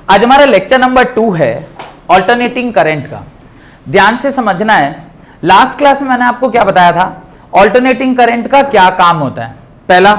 आज हमारा lecture number 2 है ऑल्टरनेटिंग करंट का। ध्यान से समझना है। लास्ट क्लास में मैंने आपको क्या बताया था, ऑल्टरनेटिंग करंट का क्या काम होता है, पहला।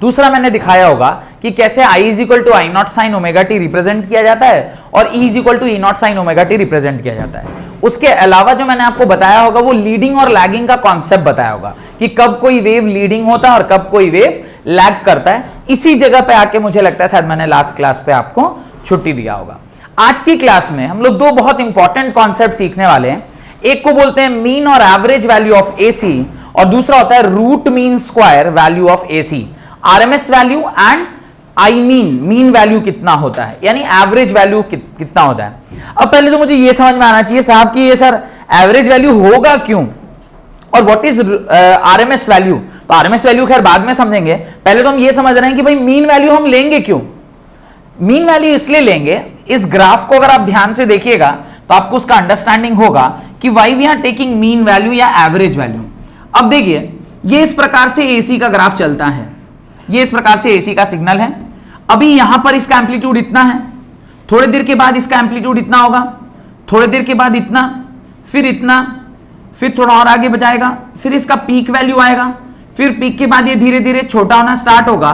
दूसरा मैंने दिखाया होगा कि कैसे I is equal to I naught sine omega t represent किया जाता है और E is equal to E naught sine omega t represent किया जाता है। उसके अलावा जो मैंने आपको बताया होगा वो लीडिंग और लैगिंग का कॉन्सेप्ट बताया होगा कि कब कोई वेव लीडिंग होता है और कब कोई वेव लैग करता है। इसी जगह पे आके मुझे लगता है शायद मैंने लास्ट क्लास पे आपको छुट्टी दिया होगा। आज की क्लास में हम लोग दो बहुत इंपॉर्टेंट कॉन्सेप्ट सीखने वाले हैं। एक को बोलते हैं मीन और एवरेज वैल्यू ऑफ एसी और दूसरा होता है root mean square value of AC. RMS value and I mean value कितना होता है, यानी एवरेज वैल्यू कितना होता है। अब पहले तो मुझे ये समझ में आना चाहिए साहब कि ये सर एवरेज वैल्यू होगा क्यों और व्हाट इज आरएमएस वैल्यू। तो आरएमएस वैल्यू खैर बाद में समझेंगे, पहले तो हम ये समझ रहे हैं कि भाई मीन वैल्यू हम लेंगे क्यों। मीन वैल्यू इसलिए लेंगे, इस ग्राफ को अगर आप ध्यान से देखिएगा तो आपको उसका अंडरस्टैंडिंग होगा कि why we are taking mean value या एवरेज वैल्यू। अब देखिए ये इस प्रकार से एसी का ग्राफ चलता है, ये इस प्रकार से एसी का सिग्नल है। अभी यहां पर इसका एम्पलीट्यूड इतना है, थोड़ी देर के बाद इसका एम्पलीट्यूड इतना होगा, थोड़ी देर के बाद इतना, फिर थोड़ा और आगे बजाएगा, फिर इसका पीक वैल्यू आएगा, फिर पीक के बाद ये धीरे धीरे छोटा होना स्टार्ट होगा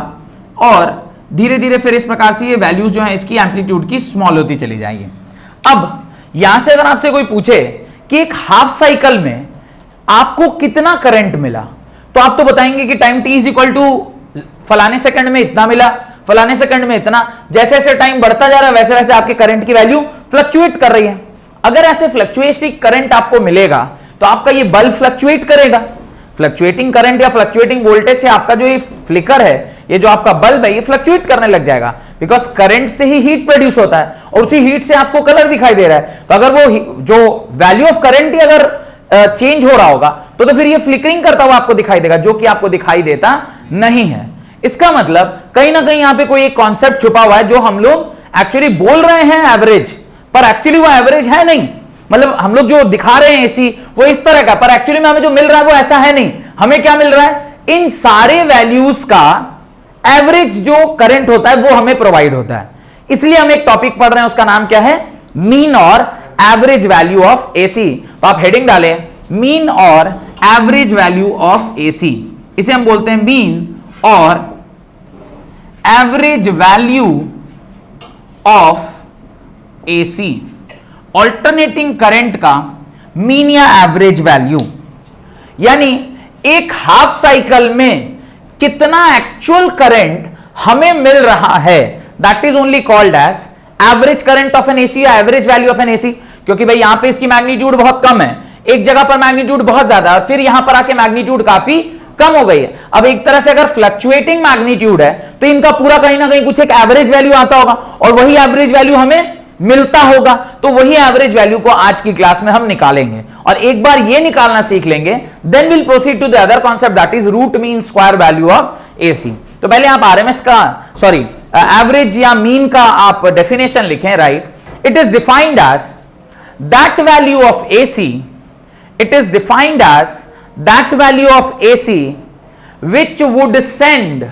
और धीरे धीरे फिर इस प्रकार से ये वैल्यूज जो है इसकी एम्पलीट्यूड की स्मॉल होती चली जाएगी। अब यहां से अगर आपसे कोई पूछे कि एक हाफ साइकिल में आपको कितना करंट मिला, तो आप तो बताएंगे कि time t is equal to फलाने सेकंड में इतना मिला, फलाने सेकंड में इतना। जैसे जैसे टाइम बढ़ता जा रहा है वैसे वैसे आपके करंट की वैल्यू फ्लक्चुएट कर रही है। अगर ऐसे फ्लक्चुएटिंग करंट आपको मिलेगा तो आपका ये बल्ब फ्लक्चुएट करेगा। फ्लक्चुएटिंग करंट या फ्लक्चुएटिंग वोल्टेज से आपका जो ये फ्लिकर है, ये जो आपका बल्ब है, ये फ्लक्चुएट करने लग जाएगा, बिकॉज करंट से ही हीट प्रोड्यूस होता है और उसी हीट से आपको कलर दिखाई दे रहा है। तो अगर वो जो वैल्यू ऑफ करंट ही अगर चेंज हो रहा होगा तो फिर ये फ्लिकरिंग करता हुआ आपको दिखाई देगा, जो कि आपको दिखाई देता नहीं है। इसका मतलब कहीं ना कहीं यहां पे कोई एक कॉन्सेप्ट छुपा हुआ है जो हम लोग एक्चुअली बोल रहे हैं एवरेज, पर एक्चुअली वो एवरेज है नहीं। मतलब हम लोग जो दिखा रहे हैं एसी वो इस तरह का, पर एक्चुअली में हमें जो मिल रहा है वो ऐसा है नहीं। हमें क्या मिल रहा है, इन सारे वैल्यूज का एवरेज जो करंट होता है वो हमें प्रोवाइड होता है। इसलिए हम एक टॉपिक पढ़ रहे हैं, उसका नाम क्या है, मीन और एवरेज वैल्यू ऑफ एसी। तो आप हेडिंग डालें मीन और एवरेज वैल्यू ऑफ एसी। इसे हम बोलते हैं मीन और average value of AC, alternating current का मीन या एवरेज वैल्यू। यानी एक हाफ साइकिल में कितना एक्चुअल करंट हमें मिल रहा है, that is only called as average current of an AC या average value of an AC. क्योंकि भाई यहां पे इसकी मैग्नीट्यूड बहुत कम है, एक जगह पर मैग्नीट्यूड बहुत ज्यादा है, फिर यहां पर आके मैग्नीट्यूड काफी कम हो गई है। अब एक तरह से अगर फ्लक्चुएटिंग मैग्नीट्यूड है तो इनका पूरा कहीं ना कहीं कुछ एक एवरेज वैल्यू आता होगा और वही एवरेज वैल्यू हमें मिलता होगा। तो वही एवरेज वैल्यू को आज की क्लास में हम निकालेंगे और एक बार ये निकालना सीख लेंगे, then will proceed to the other concept that is root mean square value of AC. तो पहले आप आरएमएस का एवरेज या मीन का आप डेफिनेशन लिखें, right. It is defined as that value of AC, it is defined as that value of AC which would send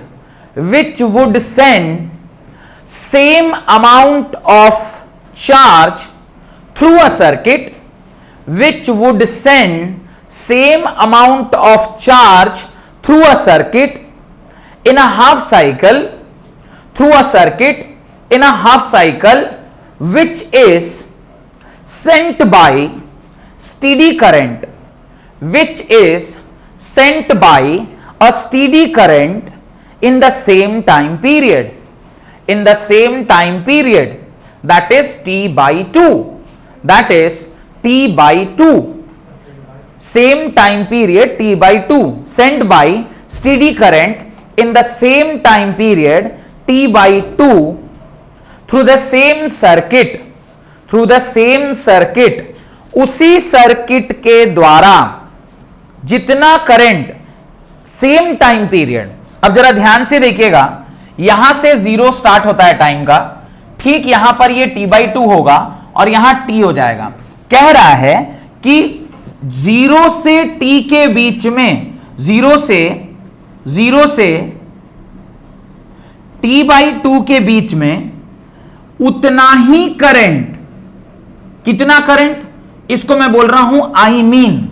same amount of charge through a circuit, which would send same amount of charge through a circuit in a half cycle, through a circuit in a half cycle which is sent by steady current, which is sent by a steady current in the same time period, in the same time period, that is t by 2, that is t by 2, same time period t by 2, sent by steady current in the same time period t by 2 through the same circuit, through the same circuit, उसी circuit के द्वारा जितना current same time period. अब जरा ध्यान से देखिएगा, यहां से 0 स्टार्ट होता है टाइम का, ठीक यहां पर ये t/2 होगा और यहां t हो जाएगा। कह रहा है कि 0 से t के बीच में, 0 से t/2 के बीच में उतना ही करंट, कितना करंट, इसको मैं बोल रहा हूं आई मीन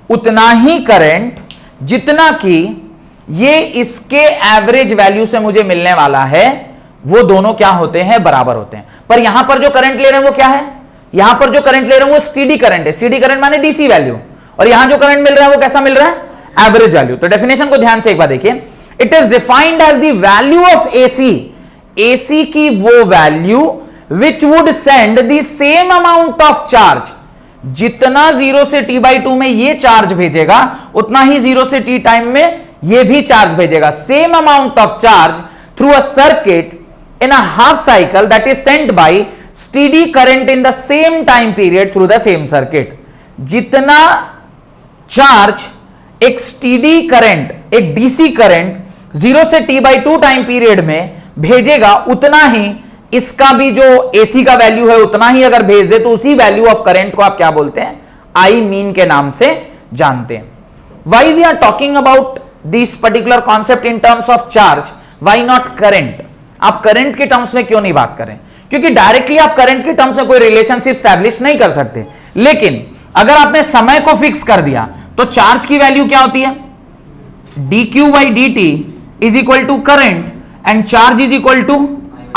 उतना ही करंट जितना कि ये इसके एवरेज वैल्यू से मुझे मिलने वाला है, वो दोनों क्या होते हैं, बराबर होते हैं। पर यहां पर जो करंट ले रहे हैं वो क्या है, यहां पर जो करंट ले रहे हैं वो स्टीडी करंट है, स्टीडी करंट माने डीसी वैल्यू, और यहां जो करंट मिल रहा है वो कैसा मिल रहा है, एवरेज वैल्यू। तो डेफिनेशन को ध्यान से एक बार देखिए, it is defined as the value of AC, AC की वो value which would send the same amount of charge, जितना 0 से t/2 में ये चार्ज भेजेगा उतना ही 0 से t टाइम में ये भी चार्ज भेजेगा, same amount of charge through a circuit in a half cycle that is sent by steady current in the same time period through the same circuit। जितना चार्ज एक steady current, एक DC current 0 से t/2 time period में भेजेगा, उतना ही इसका भी जो एसी का वैल्यू है उतना ही अगर भेज दे तो उसी वैल्यू ऑफ करंट को आप क्या बोलते हैं, आई मीन के नाम से जानते हैं। Why we are talking about this particular concept in terms of charge, why not current. आप करंट के टर्म्स में क्यों नहीं बात करें, क्योंकि डायरेक्टली आप करंट के टर्म्स में कोई रिलेशनशिप स्टैब्लिश नहीं कर सकते, लेकिन अगर आपने समय को फिक्स कर दिया तो चार्ज की वैल्यू क्या होती है, dq/dt is equal to current and charge is equal to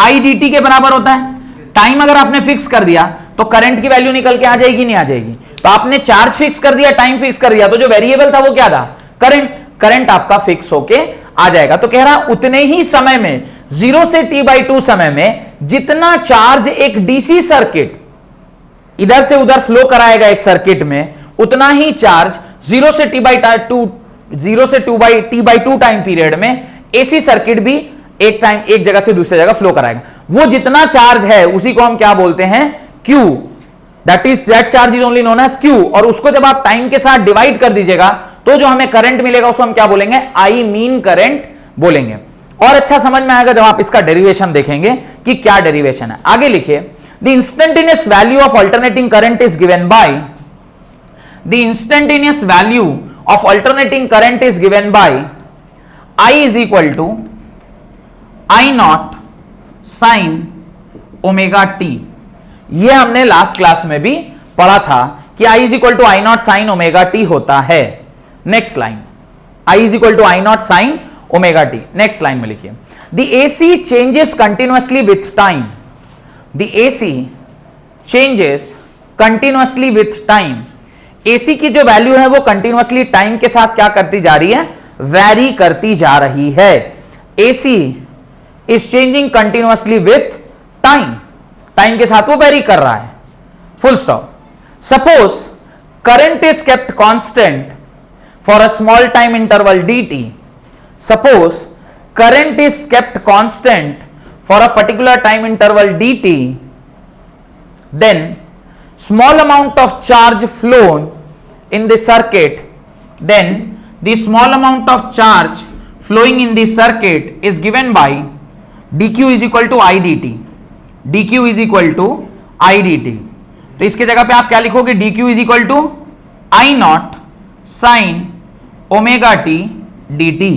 i/dt के बराबर होता है। टाइम अगर आपने फिक्स कर दिया तो करंट की वैल्यू निकल के आ जाएगी, नहीं आ जाएगी। तो आपने चार्ज फिक्स कर दिया, टाइम फिक्स कर दिया, तो जो वेरिएबल था वो क्या था, करंट, करंट आपका फिक्स होके आ जाएगा। तो कह रहा उतने ही समय में 0 से t/2 समय में जितना चार्ज एक डीसी सर्किट इधर से उधर फ्लो कराएगा एक सर्किट में, उतना ही चार्ज 0 से t/2 टाइम पीरियड में एसी सर्किट भी एक जगह से दूसरी जगह फ्लो कराएगा। वो जितना चार्ज है उसी को हम क्या बोलते हैं, Q, that charge is only known as Q। और उसको जब आप टाइम के साथ डिवाइड कर दीजिएगा तो जो हमें करंट मिलेगा उसको हम क्या बोलेंगे, आई मीन करंट बोलेंगे। और अच्छा समझ में आएगा जब आप इसका डेरिवेशन देखेंगे कि क्या डेरिवेशन है। आगे लिखिए, the instantaneous value of alternating current is given by, the instantaneous value of alternating current is given by I is equal to I0 sine omega t. ये हमने लास्ट क्लास में भी पढ़ा था कि I is equal to I0 sine omega t होता है। Next line, I is equal to I0 sine omega t. Next line में लिखिए, the AC changes continuously with time, the AC changes continuously with time. AC की जो value है वो continuously time के साथ क्या करती जा रही है, वैरी करती जा रही है। AC is changing continuously with time, time के साथ वो वेरी कर रहा है, full stop. Suppose current is kept constant for a small time interval dt, suppose current is kept constant for a particular time interval dt, then small amount of charge flown in the circuit, then the small amount of charge flowing in the circuit is given by dq is equal to idt, dq is equal to idt। तो इसके जगह पे आप क्या लिखोगे, dq is equal to I0 sin omega T dt।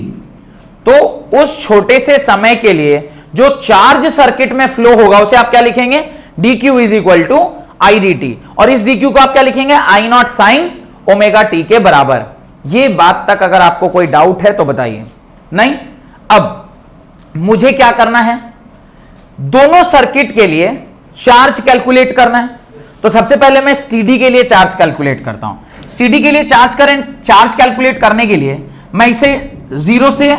तो उस छोटे से समय के लिए जो चार्ज सर्किट में फ्लो होगा उसे आप क्या लिखेंगे, dq is equal to idt, और इस dq को आप क्या लिखेंगे, I0 साइन ओमेगा टी के बराबर। ये बात तक अगर आपको कोई डाउट है तो बताइए। नहीं, अब मुझे क्या करना है, दोनों सर्किट के लिए चार्ज कैलकुलेट करना है। तो सबसे पहले मैं स्टीडी के लिए चार्ज कैलकुलेट करता हूं। स्टीडी के लिए चार्ज कैलकुलेट करने के लिए मैं इसे 0 से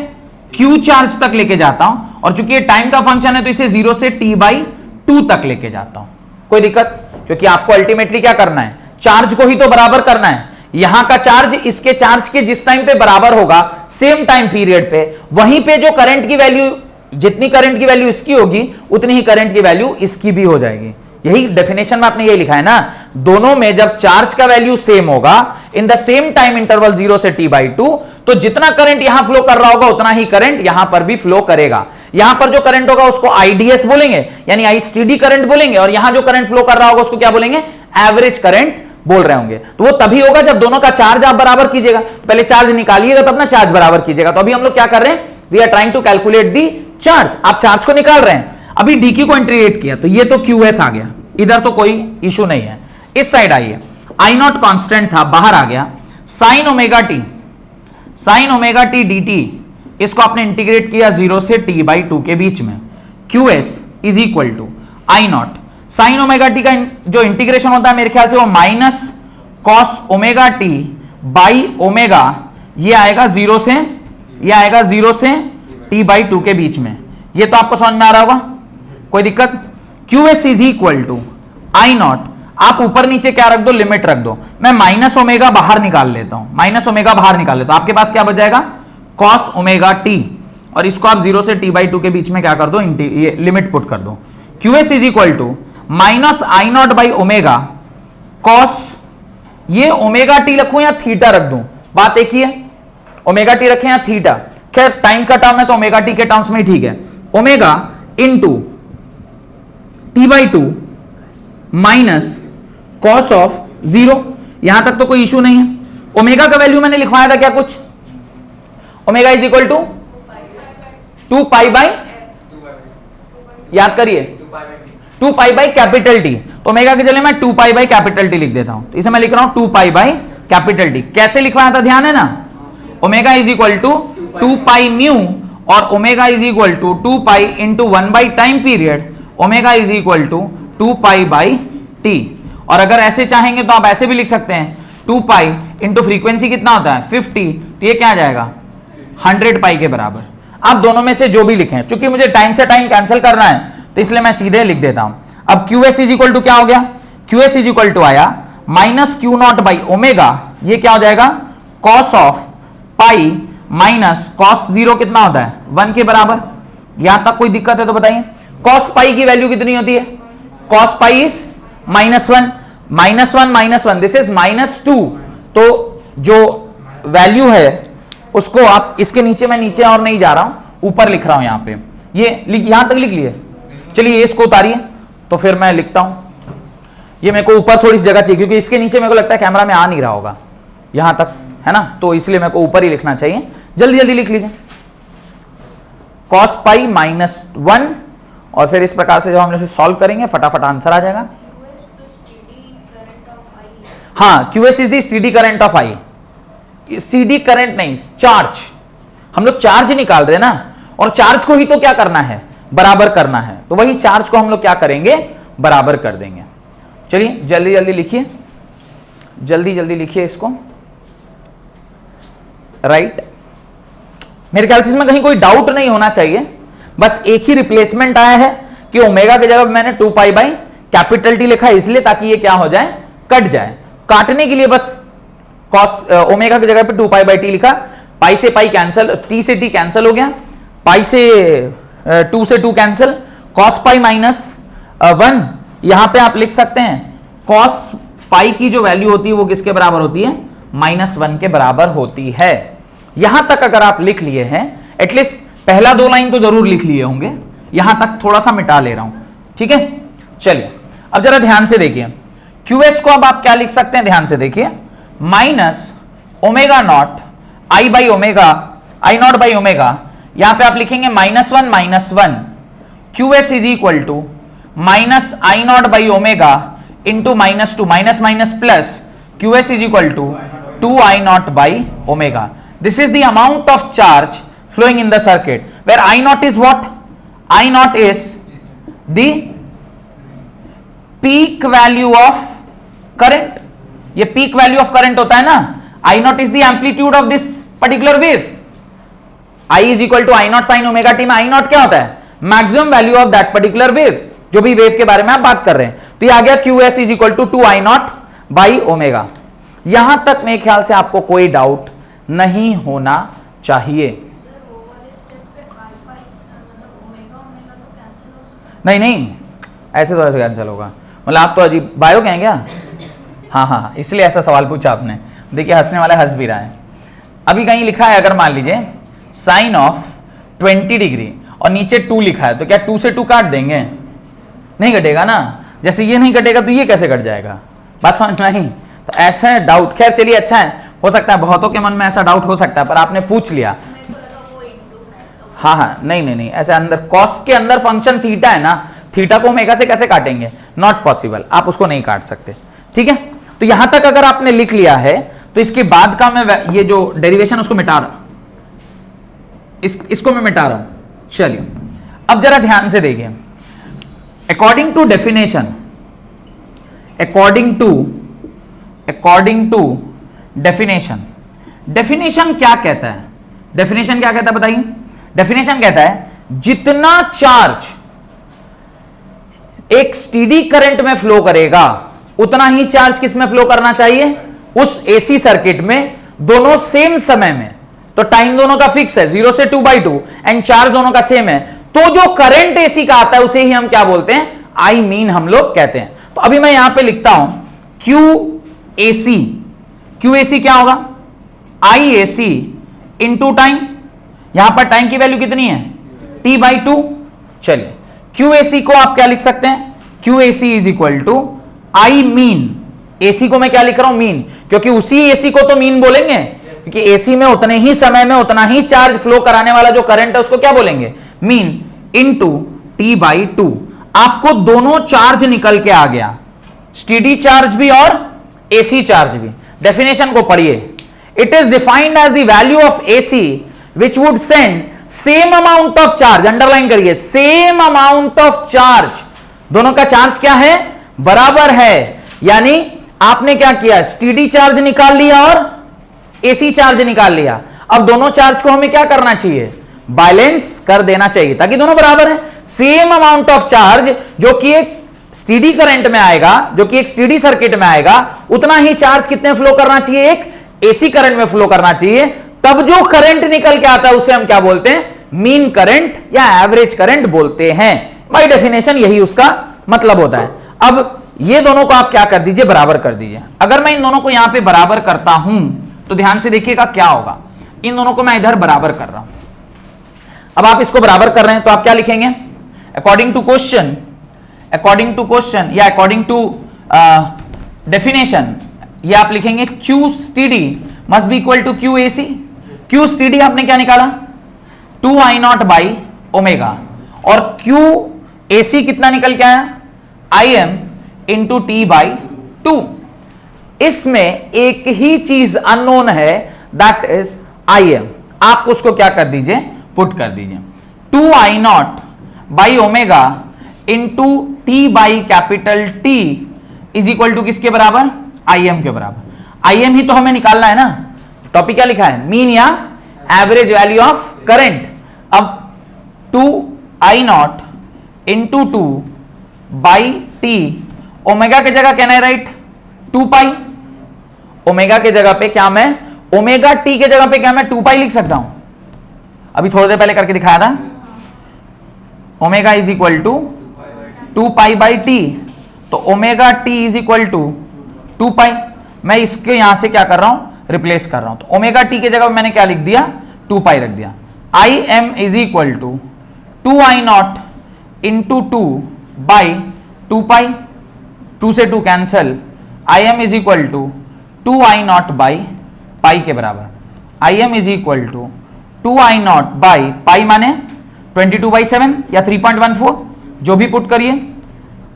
Q चार्ज तक लेके जाता हूं, और चूंकि ये टाइम का फंक्शन है तो इसे 0 से t/2 तक लेके जाता हूं। कोई दिक्कत, क्योंकि आपको अल्टीमेटली क्या करना है, चार्ज को ही तो बराबर करना है। यहां का चार्ज इसके चार्ज के जिस टाइम पे बराबर होगा सेम टाइम पीरियड पे, वहीं पे जो करंट की वैल्यू, जितनी करंट की वैल्यू इसकी होगी उतनी ही करंट की वैल्यू इसकी भी हो जाएगी। यही डेफिनेशन में आपने ये लिखा है ना, दोनों में जब चार्ज का वैल्यू सेम होगा in the same time interval 0 से t/2, तो जितना करंट यहां फ्लो कर रहा होगा उतना ही करंट यहां पर भी फ्लो करेगा। यहां पर जो करंट होगा उसको IDS बोलेंगे, यानी आई स्टीडी करंट बोलेंगे, और यहां जो करंट फ्लो कर रहा होगा उसको क्या बोलेंगे, एवरेज करंट बोल रहे होंगे। तो वो तभी होगा जब दोनों का चार्ज आप बराबर कीजिएगा। पहले चार्ज निकालिएगा तब ना चार्ज बराबर कीजिएगा। तो अभी हम लोग क्या कर रहे हैं, we are trying to calculate the charge. आप चार्ज को निकाल रहे हैं, अभी dq को इंटीग्रेट किया तो ये तो qs आ गया, इधर तो कोई इशू नहीं है। इस साइड आइए, आई नॉट कांस्टेंट था बाहर आ गया, साइन ओमेगा टी dt, इसको आपने इंटीग्रेट किया 0 से t/2 के बीच में, qs is equal to I naught, sine omega t का जो इंटीग्रेशन होता है मेरे ख्याल से वो minus cos omega t by omega, ये आएगा 0 से t/2 के बीच में। ये तो आपको समझ में आ रहा होगा, कोई दिक्कत? qs is equal to I naught, आप ऊपर नीचे क्या रख दो, लिमिट रख दो। मैं माइनस ओमेगा बाहर निकाल लेता हूं, आपके पास क्या बच जाएगा, कॉस ओमेगा टी, और इसको आप 0 से t/2 के बीच में क्या कर दो, ये लिमिट पुट कर दो। qs is equal to minus I naught by omega cos, ये ओमेगा टी रखूं या थीटा रख दूं, बात एक ही है, ओमेगा टी रखें या थीटा, खैर टाइम का टर्म है तो ओमेगा टी के टर्म्स में ठीक है, omega into t/2 minus cos of 0, यहां तक तो कोई इशू नहीं है। ओमेगा का वैल्यू मैंने लिखवाया था क्या कुछ, omega is equal to 2 pi by, याद करिए 2 पाई बाई कैपिटल टी, तो ओमेगा के जगह मैं 2 पाई बाई कैपिटल टी लिख देता हूं, तो इसे मैं लिख रहा हूं 2 पाई बाई कैपिटल टी। कैसे लिखवाया था ध्यान है ना, omega is equal to 2 pi mu, और omega is equal to 2 pi into 1 by time period, omega is equal to 2 pi by T. और अगर ऐसे चाहेंगे तो आप ऐसे भी लिख सकते हैं, 2 पाई इंटू फ्रीक्वेंसी कितना होता है 50, तो ये क्या आ जाएगा 100 पाई के बराबर। आप दोनों में से जो भी लिखें, चूंकि मुझे टाइम से टाइम कैंसिल करना है तो इसलिए मैं सीधे लिख देता हूं। अब QS इज इक्वल टू क्या हो गया, QS इज इक्वल टू आया minus Q not by omega, ये क्या हो जाएगा cos of pi minus cos 0 कितना होता है 1 के बराबर। यहां तक कोई दिक्कत है तो बताइए, कॉस पाई की वैल्यू कितनी होती है, cos pi is -1, -1 this is -2, तो जो वैल्यू है उसको आप इसके नीचे, मैं नीचे और नहीं जा रहा हूं, ऊपर लिख रहा हूं यहां पे, ये यहां तक लिख लिए। चलिए इसको उतारिए तो फिर मैं लिखता हूं, ये मेरे को ऊपर थोड़ी सी जगह चाहिए क्योंकि इसके नीचे मेरे को लगता है कैमरा में आ नहीं रहा होगा यहां तक, है ना, तो इसलिए मेरे को ऊपर ही लिखना चाहिए। जल्दी जल्दी लिख लीजिए, कॉस पाई -1, और फिर इस प्रकार से जब हम इसे सॉल्व करेंगे फटाफट आंसर आ जाएगा। हाँ, QS is the steady current of I, CD current नहीं, चार्ज, हम लोग चार्ज निकाल रहे हैं ना, और चार्ज को ही तो क्या करना है, बराबर करना है, तो वही चार्ज को हम लोग क्या करेंगे, बराबर कर देंगे। चलिए जल्दी जल्दी लिखिए, जल्दी जल्दी लिखिए इसको, राइट। मेरे ख्याल से इसमें कहीं कोई डाउट नहीं होना चाहिए, बस एक ही रिप्लेसमेंट आया है कि ओमेगा के जगह मैंने 2 पाई बाई कैपिटल टी लिखा है, इसलिए ताकि ये क्या हो जाए, कट जाए। काटने के लिए बस कॉस ओमेगा की जगह पे 2 पाई बाई टी लिखा, पाई से पाई कैंसिल, टी से टी कैंसिल हो गया, पाई से 2 से 2 कैंसिल, कॉस पाई -1, यहां पे आप लिख सकते हैं कॉस पाई की जो वैल्यू होती है वो किसके बराबर होती है, -1 के बराबर होती है। यहां तक अगर आप लिख लिए हैं, एटलीस्ट पहला 2 लाइन तो जरूर लिख लिए होंगे, यहां तक थोड़ा सा मिटा ले रहा हूं, ठीक है। चलिए अब जरा ध्यान से देखिए, QS को अब आप क्या लिख सकते हैं, ध्यान से देखिए, minus omega naught I by omega, I naught by omega, यहां पे आप लिखेंगे -1 QS is equal to minus I naught by omega into -2, minus minus plus, QS is equal to 2 I naught by omega. This is the amount of charge flowing in the circuit where I naught is what, I naught is the peak value of current, ये peak value of current होता है ना, I naught is the amplitude of this particular wave, I is equal to I naught sin omega t में I naught क्या होता है, maximum value of that particular wave, जो भी वेव के बारे में आप बात कर रहे हैं, तो ये आ गया QS is equal to 2 I naught by omega। यहां तक मेरे ख्याल से आपको कोई डाउट नहीं होना चाहिए। नहीं नहीं, ऐसे तो कैंसिल होगा, मतलब आप तो अजीब बायो कहें क्या, हाँ हाँ, इसलिए ऐसा सवाल पूछा आपने। देखिए हंसने वाला हंस भी रहा है। अभी कहीं लिखा है, अगर मान लीजिए साइन ऑफ 20 डिग्री और नीचे 2 लिखा है, तो क्या 2 से 2 काट देंगे, नहीं कटेगा ना, जैसे ये नहीं कटेगा तो ये कैसे कट जाएगा, बात समझ नहीं, तो ऐसा डाउट, खैर चलिए अच्छा है, हो सकता है बहुतों के मन में ऐसा डाउट हो सकता है, पर आपने पूछ लिया। हाँ हाँ, नहीं नहीं नहीं, ऐसे अंदर कॉस के अंदर फंक्शन थीटा है ना, थीटा को ओमेगा से कैसे काटेंगे, नॉट पॉसिबल, आप उसको नहीं काट सकते। ठीक है, तो यहां तक अगर आपने लिख लिया है तो इसके बाद का मैं ये जो डेरिवेशन उसको मिटा रहा हूं, इसको मैं मिटा रहा हूं। चलिए अब जरा ध्यान से देखिए, according to definition, according to definition, definition क्या कहता है, डेफिनेशन क्या कहता है बताइए। डेफिनेशन कहता है जितना चार्ज एक स्टीडी करंट में फ्लो करेगा उतना ही चार्ज किस में फ्लो करना चाहिए, उस एसी सर्किट में, दोनों सेम समय में। तो टाइम दोनों का फिक्स है 0 से 2/2 एंड चार्ज दोनों का सेम है, तो जो करंट एसी का आता है उसे ही हम क्या बोलते हैं, आई मीन हम लोग कहते हैं। तो अभी मैं यहां पे लिखता हूं QAC, QAC क्या होगा, IAC इंटू टाइम, यहां पर टाइम की वैल्यू कितनी है T/2। चलिए QAC को आप क्या लिख सकते हैं, QAC is equal to I mean, AC को मैं क्या लिख रहा हूं, मीन, क्योंकि उसी एसी को तो मीन बोलेंगे, क्योंकि एसी में उतने ही समय में उतना ही चार्ज फ्लो कराने वाला जो करंट है उसको क्या बोलेंगे, मीन, इनटू T/2। आपको दोनों चार्ज निकल के आ गया, स्टेडी चार्ज भी और एसी चार्ज भी। डेफिनेशन को पढ़िए, it is defined as the value of AC which would send same amount of charge, underline करिए, सेम अमाउंट ऑफ चार्ज, दोनों का चार्ज क्या है, बराबर है। यानी आपने क्या किया, स्टेडी चार्ज निकाल लिया और एसी चार्ज निकाल लिया। अब दोनों चार्ज को हमें क्या करना चाहिए, बैलेंस कर देना चाहिए, ताकि दोनों बराबर है। सेम अमाउंट ऑफ चार्ज जो कि एक स्टेडी करंट में आएगा, जो कि एक स्टेडी सर्किट में आएगा, उतना ही चार्ज कितने फ्लो करना चाहिए, एक एसी करंट में फ्लो करना चाहिए। तब जो करंट निकल के आता है उसे हम क्या बोलते हैं, मीन करंट या एवरेज करंट बोलते हैं। बाय डेफिनेशन यही उसका मतलब होता है। अब ये दोनों को आप क्या कर दीजिए, बराबर कर दीजिए। अगर मैं इन दोनों को यहां पे बराबर करता हूं तो ध्यान से देखिएगा क्या होगा, इन दोनों को मैं इधर बराबर कर रहा हूं। अब आप इसको बराबर कर रहे हैं तो आप क्या लिखेंगे, according to question, according to question या अकॉर्डिंग टू डेफिनेशन, ये आप लिखेंगे Q steady must be equal to QAC। Q steady आपने क्या निकाला, 2I0 बाई ओमेगा, और QAC कितना निकल के आया, IM इंटू T/2। इसमें एक ही चीज अननोन है, दैट इज IM। आप उसको क्या कर दीजिए, पुट कर दीजिए, 2I0 by omega into T/T is equal to किसके बराबर, IM के बराबर। IM ही तो हमें निकालना है ना, टॉपिक क्या लिखा है, मीन या एवरेज वैल्यू ऑफ करंट। अब 2I0 इंटू 2/T, ओमेगा के जगह कहना है राइट 2π, ओमेगा के जगह पे क्या मैं, ओमेगा टी के जगह पे क्या मैं 2π लिख सकता हूं, अभी थोड़ी देर पहले करके दिखाया था। Omega is equal to 2π/T, तो omega T is equal to 2π। मैं इसके यहां से क्या कर रहा हूं, रिप्लेस कर रहा हूं, तो ओमेगा टी के जगह मैंने क्या लिख दिया, 2π रख दिया। IM is equal to 2I0 into 2/2π, 2 से 2 cancel, IM is equal to 2I0 by pi के बराबर। IM is equal to 2I0 by pi माने 22/7 या 3.14, जो भी पुट करिए।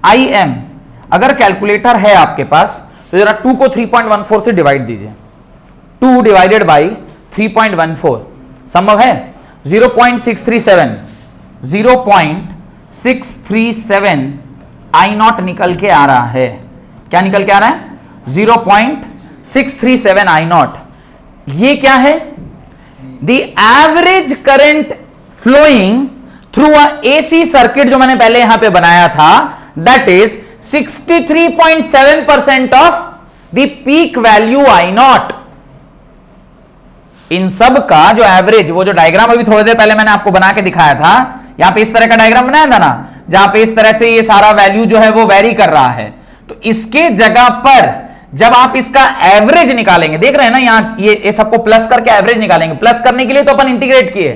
IM अगर कैलकुलेटर है आपके पास तो जरा 2 को 3.14 से डिवाइड दीजिए, 2 डिवाइडेड बाई 3.14 संभव है, 0.637, 0.637 I0 निकल के आ रहा है। क्या निकल के आ रहा है, 0.637 I0। ये क्या है, the average current flowing through a AC circuit जो मैंने पहले यहां पे बनाया था, that is 63.7% of the peak value I0। इन सब का जो एवरेज, वो जो डायग्राम अभी थोड़ी देर पहले मैंने आपको बना के दिखाया था, यहां पे इस तरह का डायग्राम बनाया था ना, जहां पे इस तरह से ये सारा वैल्यू जो है वो वेरी कर रहा है, तो इसके जगह पर जब आप इसका एवरेज निकालेंगे, देख रहे हैं ना यहां ये सबको प्लस करके एवरेज निकालेंगे, प्लस करने के लिए तो अपन इंटीग्रेट किए,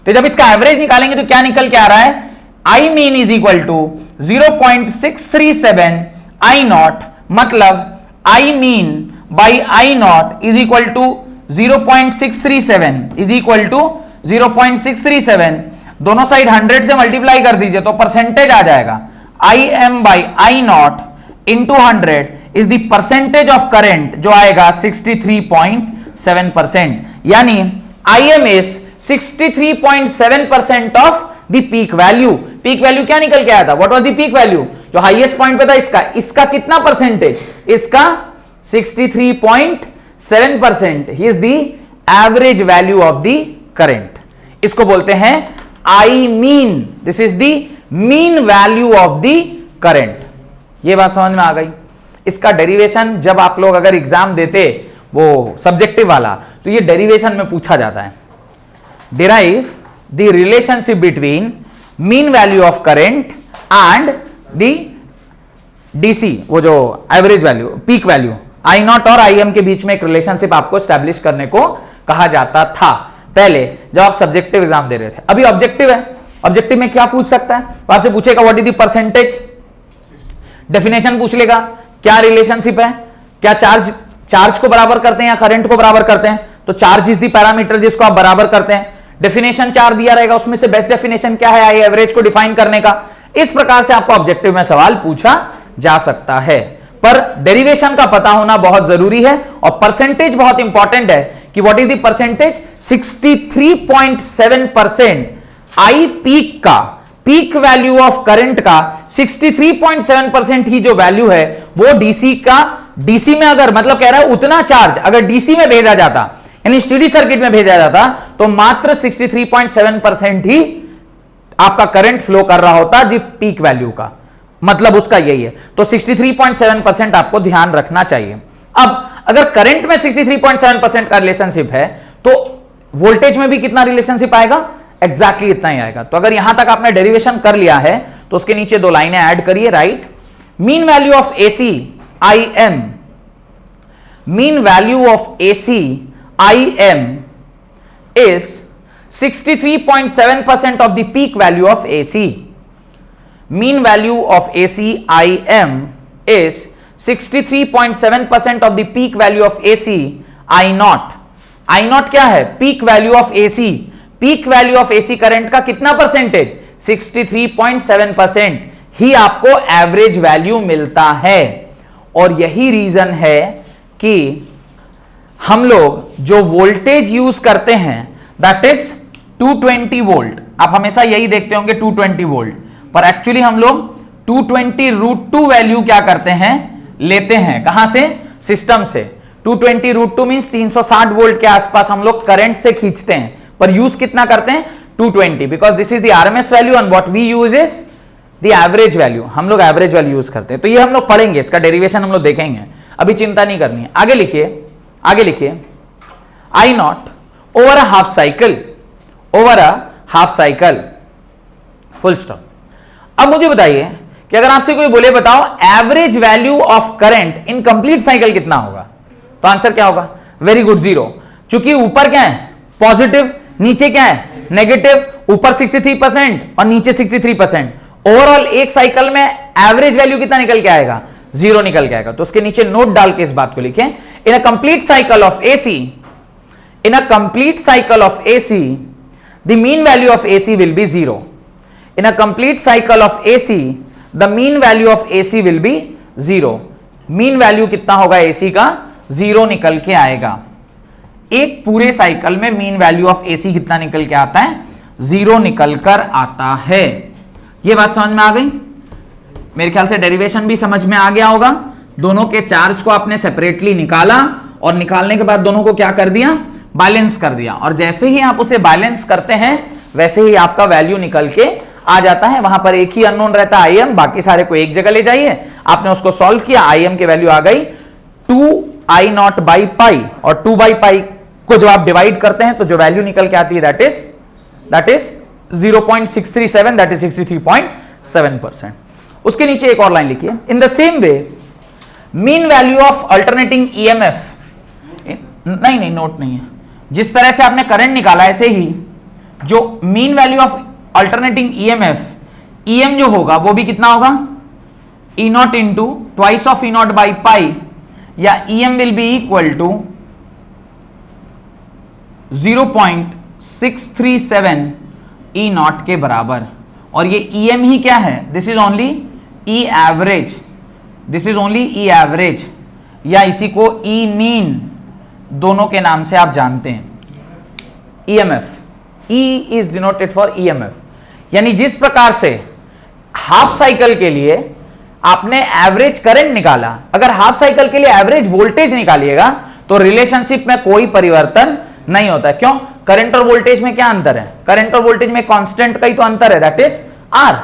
तो जब इसका एवरेज निकालेंगे तो क्या निकल के आ रहा है, I mean is equal to 0.637 I0, मतलब I mean by I0 is equal to 0.637 is equal to 0.637 दोनों साइड 100 से मल्टीप्लाई कर दीजिए तो परसेंटेज आ जाएगा Im by I not into 100 is the percentage of current जो आएगा 63.7%, यानी Im is 63.7% of the peak value. Peak value क्या निकल के आया था? What was the peak value? जो हाईएस्ट पॉइंट पे था इसका कितना परसेंटेज? इसका 63.7% he is the average value of the current. इसको बोलते हैं I mean, this is the mean value of the current. ये बात समझ में आ गई? इसका डेरिवेशन जब आप लोग अगर एग्जाम देते वो सब्जेक्टिव वाला, तो ये डेरिवेशन में पूछा जाता है, derive the relationship between mean value of current and the DC, वो जो average value, peak value, I not और आई एम के बीच में एक रिलेशनशिप आपको स्टैब्लिश करने को कहा जाता था पहले जब आप सब्जेक्टिव एग्जाम दे रहे थे। अभी ऑब्जेक्टिव है, ऑब्जेक्टिव में क्या पूछ सकता है? तो आपसे पूछेगा what is the percentage, definition पूछ लेगा, क्या रिलेशनशिप है, क्या चार्ज को बराबर करते हैं या करंट को बराबर करते हैं, तो चार्ज इज द पैरामीटर जिसको आप बराबर करते हैं। डेफिनेशन 4 दिया रहेगा, उसमें से बेस्ट डेफिनेशन क्या है आई एवरेज को डिफाइन करने का। इस प्रकार से आपको ऑब्जेक्टिव में सवाल पूछा जा सकता है, पर डेरिवेशन का पता होना बहुत जरूरी है और परसेंटेज बहुत इंपॉर्टेंट है कि what is the percentage. 63.7% I peak का, पीक वैल्यू ऑफ करंट का 63.7% ही जो वैल्यू है वो डीसी का, डीसी में अगर मतलब कह रहा है उतना चार्ज अगर डीसी में भेजा जाता, यानी स्टेडी सर्किट में भेजा जाता, तो मात्र 63.7% ही आपका करंट फ्लो कर रहा होता जी पीक वैल्यू का, मतलब उसका यही है। तो 63.7% आपको ध्यान रखना चाहिए। अब अगर करंट में 63.7% का रिलेशनशिप है तो वोल्टेज में भी कितना रिलेशनशिप आएगा? एग्जैक्टली इतना ही आएगा। तो अगर यहां तक आपने डेरिवेशन कर लिया है तो उसके नीचे 2 लाइनें ऐड करिए, right. Mean value of AC I am, mean value of AC I am is 63.7% of the peak value of AC. Mean value of AC IM is 63.7% of the peak value of AC I naught. I naught क्या है? Peak value of AC. Peak value of AC current का कितना percentage? 63.7% ही आपको average value मिलता है। और यही reason है कि हम लोग जो वोल्टेज यूज करते हैं दैट इज 220 वोल्ट। आप हमेशा यही देखते होंगे 220 वोल्ट, पर एक्चुअली हम लोग 220√2 वैल्यू क्या करते हैं? लेते हैं कहां से? सिस्टम से। 220√2 मींस 360 वोल्ट के आसपास हम लोग करंट से खींचते हैं, पर यूज कितना करते हैं? 220, because this is the RMS value and what we use is the average value. हम लोग एवरेज वैल्यू यूज करते हैं। तो ये हम लोग पढ़ेंगे, इसका डेरिवेशन हम लोग देखेंगे, अभी चिंता नहीं करनी है। आगे लिखिए, आगे लिखिए, I naught over a half cycle, over a half cycle, full stop. अब मुझे बताइए कि अगर आपसे कोई बोले बताओ average value of current in complete cycle कितना होगा, तो आंसर क्या होगा? Very good, 0। चूंकि ऊपर क्या है? पॉजिटिव, नीचे क्या है? नेगेटिव। ऊपर 63% और नीचे 63%। ओवरऑल एक साइकिल में एवरेज वैल्यू कितना निकल के आएगा? 0 निकल के आएगा। तो उसके नीचे नोट डाल के इस बात को लिखें, in a complete cycle of AC, in a complete cycle of AC, the mean value of AC will be 0. In a complete cycle of AC, the mean value of AC will be 0. Mean value कितना होगा AC का? 0 निकल के आएगा। एक पूरे cycle में mean value of AC कितना निकल के आता है? 0 निकल कर आता है। ये बात समझ में आ गई? मेरे ख्याल से डेरिवेशन भी समझ में आ गया होगा। दोनों के चार्ज को आपने सेपरेटली निकाला और निकालने के बाद दोनों को क्या कर दिया? बैलेंस कर दिया। और जैसे ही आप उसे बैलेंस करते हैं वैसे ही आपका वैल्यू निकल के आ जाता है। वहां पर एक ही अननोन रहता है आई एम, बाकी सारे को एक जगह ले जाइए। आपने उसको सॉल्व किया, आई एम की वैल्यू आ गई 2I0 बाई पाई, और 2 बाई पाई को जब आप डिवाइड करते हैं तो जो वैल्यू निकल के आती है दैट इज 0.637, दैट इज 63.7%। उसके नीचे एक और लाइन लिखिए, in the same way mean value of alternating EMF, नहीं नोट नहीं है, जिस तरह से आपने करंट निकाला ऐसे ही जो mean value of alternating EMF, E M जो होगा वो भी कितना होगा? E naught into twice of E naught by pi, या E M will be equal to 0.637 E naught के बराबर, और ये ई एम ही क्या है, this is only E average, this is only E average, या इसी को ई मीन दोनों के नाम से आप जानते हैं। EMF, E is denoted for EMF, यानी जिस प्रकार से हाफ साइकिल के लिए आपने एवरेज करंट निकाला, अगर हाफ साइकिल के लिए एवरेज वोल्टेज निकालिएगा तो रिलेशनशिप में कोई परिवर्तन नहीं होता। क्यों? करंट और वोल्टेज में क्या अंतर है? करंट और वोल्टेज में कांस्टेंट का ही तो अंतर है, दैट इज आर।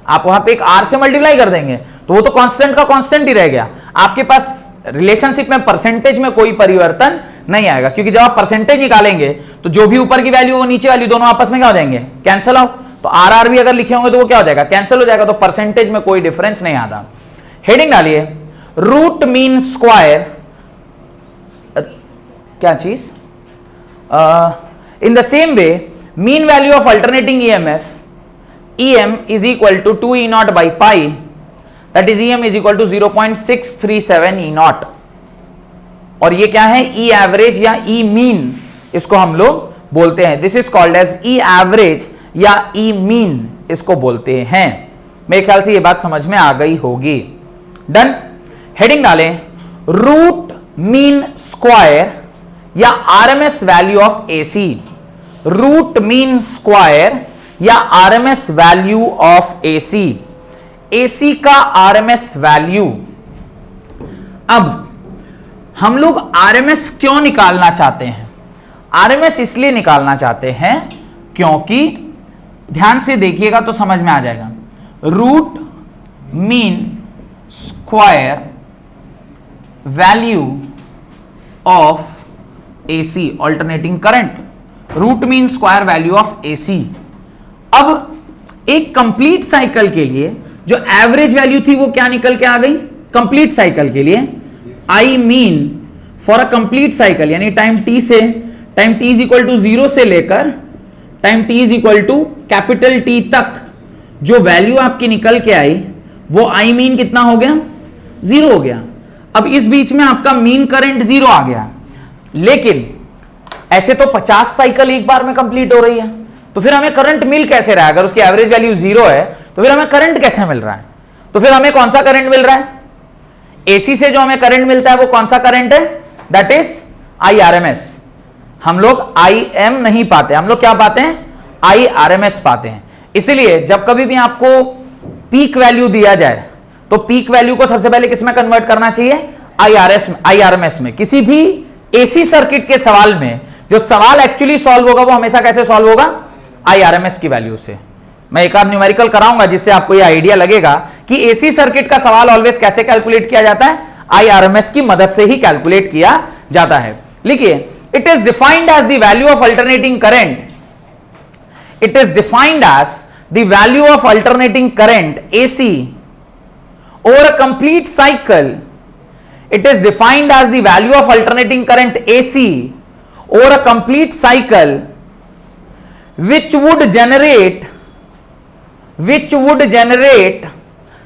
आप वहां पे एक आर से मल्टीप्लाई कर देंगे तो वो तो कांस्टेंट का कांस्टेंट ही रह गया। आपके पास रिलेशनशिप में परसेंटेज में कोई परिवर्तन नहीं आएगा, क्योंकि जब आप परसेंटेज निकालेंगे तो जो भी ऊपर की वैल्यू वो नीचे वाली दोनों आपस में क्या हो जाएंगे, कैंसिल आउट। तो आर आर भी अगर लिखे होंगे तो वो क्या हो जाएगा, कैंसिल हो जाएगा। तो परसेंटेज में कोई डिफरेंस नहीं आता। हेडिंग डालिए, रूट मीन स्क्वायर, क्या चीज, in the same way mean value of alternating EMF EM is equal to 2 E naught by pi, that is EM is equal to 0.637 E naught, और ये क्या है, E average या E mean इसको हम लोग बोलते हैं। This is called as E average या E mean इसको बोलते हैं। मेरे ख्याल से ये बात समझ में आ गई होगी। डन। हेडिंग डालें, रूट मीन स्क्वायर या RMS value of AC, root mean square या RMS value of AC, AC का RMS वैल्यू। अब हम लोग RMS क्यों निकालना चाहते हैं? RMS इसलिए निकालना चाहते हैं क्योंकि ध्यान से देखिएगा तो समझ में आ जाएगा। Root mean square value of AC, alternating current, root mean square value of AC। अब एक कंप्लीट साइकिल के लिए जो एवरेज वैल्यू थी वो क्या निकल के आ गई, कंप्लीट साइकिल के लिए I mean for a complete cycle, यानी टाइम टी से, time t is equal to 0 से लेकर time t is equal to capital T तक जो वैल्यू आपकी निकल के आई वो आई मीन कितना हो गया, 0 हो गया। अब इस बीच में आपका मीन करंट 0 आ गया, लेकिन ऐसे तो 50 साइकिल एक बार में कंप्लीट हो रही है, तो फिर हमें करंट मिल कैसे रहा है? अगर उसकी एवरेज वैल्यू 0 है तो फिर हमें करंट कैसे मिल रहा है? तो फिर हमें कौन सा करंट मिल रहा है? एसी से जो हमें करंट मिलता है वो कौन सा करंट है? That is IRMS। हम लोग IM नहीं पाते, हम लोग क्या पाते हैं? IRMS पाते हैं। इसलिए जब कभी भी आपको पीक वैल्यू दिया जाए तो पीक वैल्यू को सबसे पहले किसमें कन्वर्ट करना चाहिए? IRMS में। किसी भी AC सर्किट के सवाल में जो सवाल एक्चुअली सॉल्व होगा वो हमेशा कैसे सॉल्व होगा? IRMS की वैल्यू से। मैं एक आध न्यूमेरिकल कराऊंगा जिससे आपको ये आइडिया लगेगा कि AC सर्किट का सवाल ऑलवेज कैसे कैलकुलेट किया जाता है? IRMS की मदद से ही कैलकुलेट किया जाता है। लिखिए, it is defined as the value of alternating current, it is defined as the value of alternating current AC over a complete cycle. It is defined as the value of alternating current AC over a complete cycle which would generate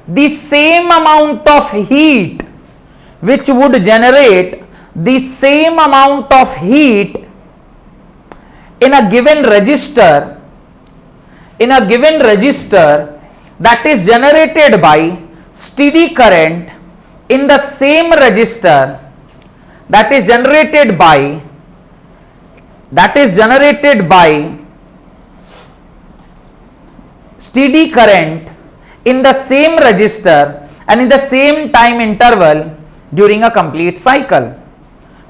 the same amount of heat, which would generate the same amount of heat in a given resistor, that is generated by steady current in the same resistor, that is generated by steady current in the same resistor and in the same time interval during a complete cycle.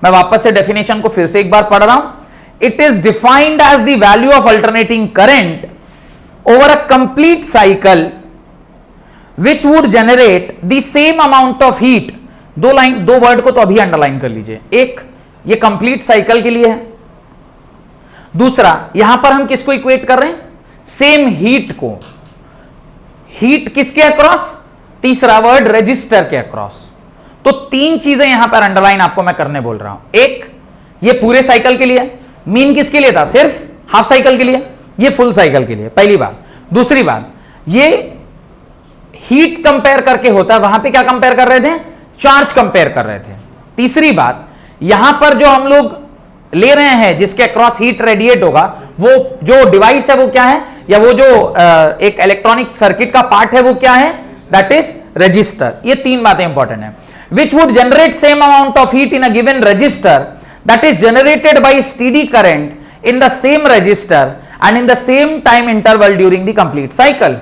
मैं वापस से definition को फिर से एक बार पढ़ रहा हूं। It is defined as the value of alternating current over a complete cycle which would generate the same amount of heat। दो वर्ड को तो अभी अंडरलाइन कर लीजिए। एक, ये कंप्लीट साइकिल के लिए है। दूसरा, यहां पर हम किसको इक्वेट कर रहे हैं? सेम हीट को। हीट किसके अक्रॉस? तीसरा वर्ड रजिस्टर के अक्रॉस। तो तीन चीजें यहां पर अंडरलाइन आपको मैं करने बोल रहा हूं। एक, ये पूरे साइकिल के लिए, मीन किसके लिए था? सिर्फ हाफ साइकिल के लिए, ये फुल साइकिल के लिए, पहली बात। दूसरी बात, ये हीट कंपेयर करके होता है, वहां पे क्या कंपेयर कर रहे थे? चार्ज कंपेयर कर रहे थे। तीसरी बात, यहां पर जो हम लोग ले रहे हैं जिसके अक्रॉस हीट रेडिएट होगा, वो जो डिवाइस है वो क्या है? या वो जो एक इलेक्ट्रॉनिक सर्किट का पार्ट है वो क्या है, दैट इज रजिस्टर। ये तीन बातें इंपॉर्टेंट है। Which would generate same amount of heat in a given register that is generated by steady current in the same register and in the same time interval during the complete cycle,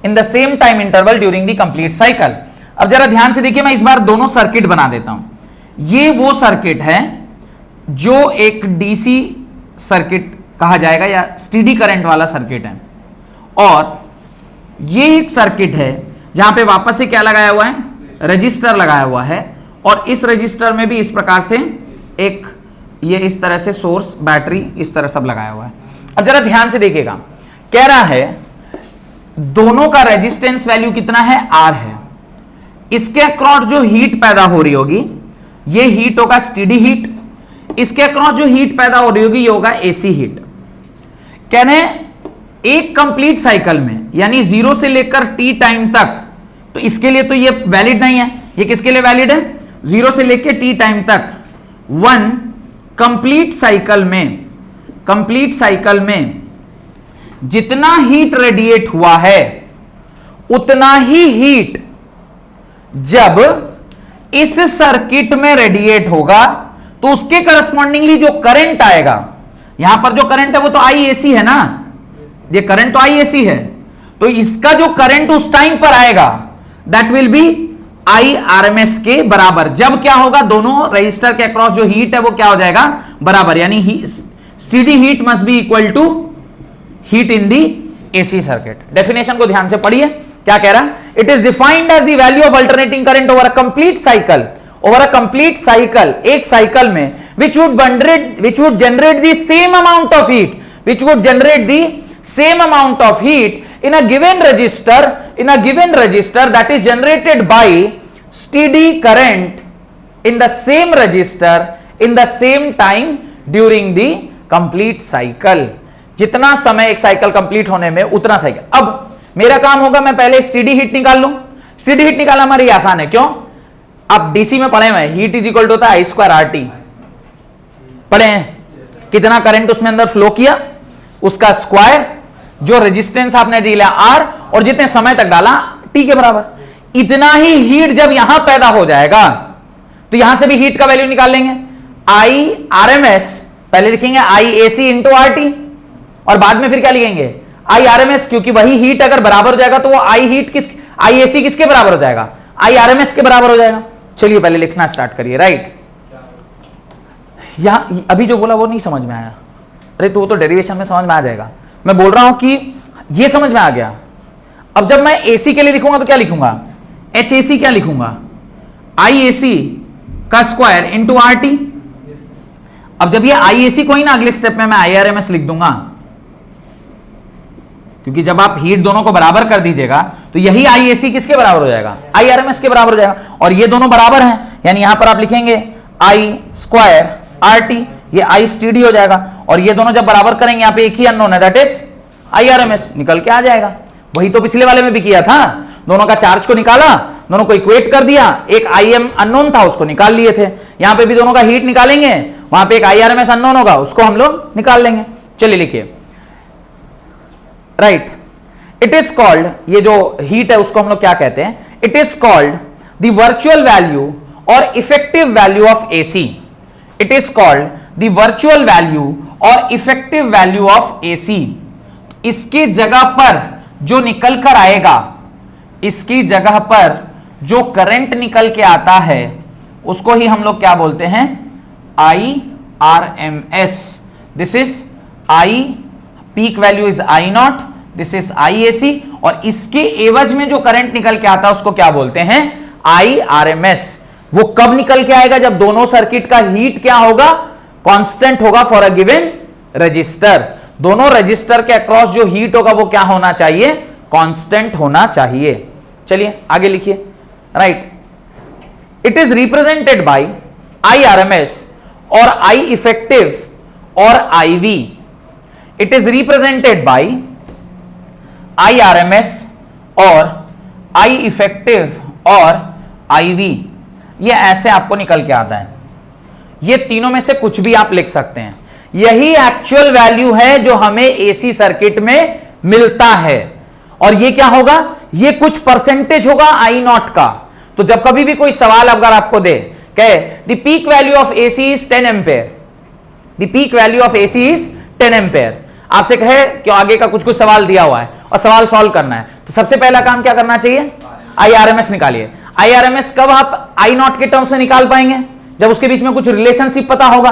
in the same time interval during the complete cycle. अब जरा ध्यान से देखिए, मैं इस बार दोनों circuit बना देता हूं। ये वो सर्किट है जो एक डीसी सर्किट कहा जाएगा या स्टेडी करंट वाला सर्किट है, और ये एक सर्किट है जहां पे वापस से क्या लगाया हुआ है, रजिस्टर लगाया हुआ है, और इस रजिस्टर में भी इस प्रकार से एक ये इस तरह से सोर्स, बैटरी, इस तरह सब लगाया हुआ है। अब जरा ध्यान से देखिएगा, कह रहा है दोनों का रेजिस्टेंस वैल्यू कितना है, आर है। इसके अक्रॉस जो हीट पैदा हो रही होगी, ये हीट होगा स्टेडी हीट, इसके अक्रॉस जो हीट पैदा हो रही होगी ये होगा एसी हीट। कहने एक कंप्लीट साइकिल में, यानी 0 से लेकर टी टाइम तक, तो इसके लिए तो ये वैलिड नहीं है, ये किसके लिए वैलिड है, 0 से लेकर टी टाइम तक। वन कंप्लीट साइकिल में जितना हीट रेडिएट हुआ है उतना ही हीट जब इस सर्किट में रेडिएट होगा तो उसके करस्पॉन्डिंगली जो करंट आएगा, यहां पर जो करंट है वो तो IAC है ना, ये करंट तो IAC है, तो इसका जो करंट उस टाइम पर आएगा दैट विल बी IRMS के बराबर। जब क्या होगा, दोनों रजिस्टर के अक्रॉस जो हीट है वो क्या हो जाएगा, बराबर, यानी steady heat must be equal to heat in the AC circuit. Definition को ध्यान से पढ़िए, क्या कह रहा है, it is defined as the value of alternating current over a complete cycle, एक साइकिल में which would generate the same amount of heat in a given resistor that is generated by steady current in the same resistor in the same time during the complete cycle। जितना समय एक cycle complete होने में उतना cycle. अब मेरा काम होगा, मैं पहले स्टेडी हीट निकाल लूं। स्टेडी हीट निकालना हमारी आसान है, क्यों, आप डीसी में पढ़े हुए हैं, हीट इज इक्वल टू होता है I2RT, पढ़े हैं, कितना करंट उसमें अंदर फ्लो किया उसका स्क्वायर, जो रेजिस्टेंस आपने दिया R, और जितने समय तक डाला T के बराबर। इतना ही हीट जब यहां पैदा हो जाएगा तो यहां से भी हीट का वैल्यू निकाल लेंगे, IRMS पहले लिखेंगे IAC इंटू RT, और बाद में फिर क्या लिखेंगे, IRMS, क्योंकि वही हीट अगर बराबर हो जाएगा तो वो IAC किसके बराबर हो जाएगा, IRMS के बराबर हो जाएगा। चलिए पहले लिखना स्टार्ट करिए, राइट। यहां अभी जो बोला वो नहीं समझ में आया, अरे तो वो तो डेरिवेशन में समझ में आ जाएगा, मैं बोल रहा हूं कि ये समझ में आ गया। अब जब मैं AC के लिए लिखूंगा तो क्या लिखूंगा, HAC क्या लिखूंगा, IAC का स्क्वायर इंटू RT। अब जब ये IAC को ही ना अगले स्टेप में मैं IRMS लिख दूंगा, क्योंकि जब आप हीट दोनों को बराबर कर दीजिएगा तो यही IAC किसके बराबर हो जाएगा, IRMS के बराबर हो जाएगा, और ये दोनों बराबर हैं, यानी यहां पर आप लिखेंगे I2RT, ये I स्टेडी हो जाएगा, और ये दोनों जब बराबर करेंगे यहां पे एक ही अननोन है, दैट इज IRMS, निकल के आ जाएगा। वही तो पिछले वाले में भी किया था, दोनों का चार्ज को निकाला, दोनों को इक्वेट कर दिया, एक IM अननोन था उसको निकाल लिए थे, यहां पे भी दोनों का हीट निकालेंगे, वहां पे एक IRMS अननोन होगा उसको हम लोग निकाल लेंगे। चलिए लिखिए, राइट, इट इज कॉल्ड, ये जो हीट है उसको हम लोग क्या कहते हैं, it is called the virtual value और effective value of AC। It is called the virtual value और इफेक्टिव वैल्यू ऑफ AC। इसकी जगह पर जो निकल कर आएगा, इसकी जगह पर जो करंट निकल के आता है उसको ही हम लोग क्या बोलते हैं, IRMS। This is I, peak value is I0, this is IAC, और इसके एवज में जो करंट निकल के आता है उसको क्या बोलते हैं, IRMS। वो कब निकल के आएगा, जब दोनों सर्किट का हीट क्या होगा, कांस्टेंट होगा फॉर अ गिवन रजिस्टर। दोनों रजिस्टर के अक्रॉस जो हीट होगा वो क्या होना चाहिए, कांस्टेंट होना चाहिए। चलिए आगे लिखिए, right, it is represented by IRMS और I इफेक्टिव और IV। It is represented by IRMS और I इफेक्टिव और IV। ये ऐसे आपको निकल के आता है, ये तीनों में से कुछ भी आप लिख सकते हैं। यही एक्चुअल वैल्यू है जो हमें AC सर्किट में मिलता है। और ये क्या होगा, ये कुछ परसेंटेज होगा आई नॉट का। तो जब कभी भी कोई सवाल अगर आपको दे, कहे the peak value of AC is 10 ampere, the peak value of AC is 10 ampere, आपसे कहे कि आगे का कुछ कुछ सवाल दिया हुआ है और सवाल सॉल्व करना है, तो सबसे पहला काम क्या करना चाहिए, IRMS निकालिए। IRMS कब आप आई नॉट के टर्म्स में निकाल पाएंगे, जब उसके बीच में कुछ रिलेशनशिप पता होगा।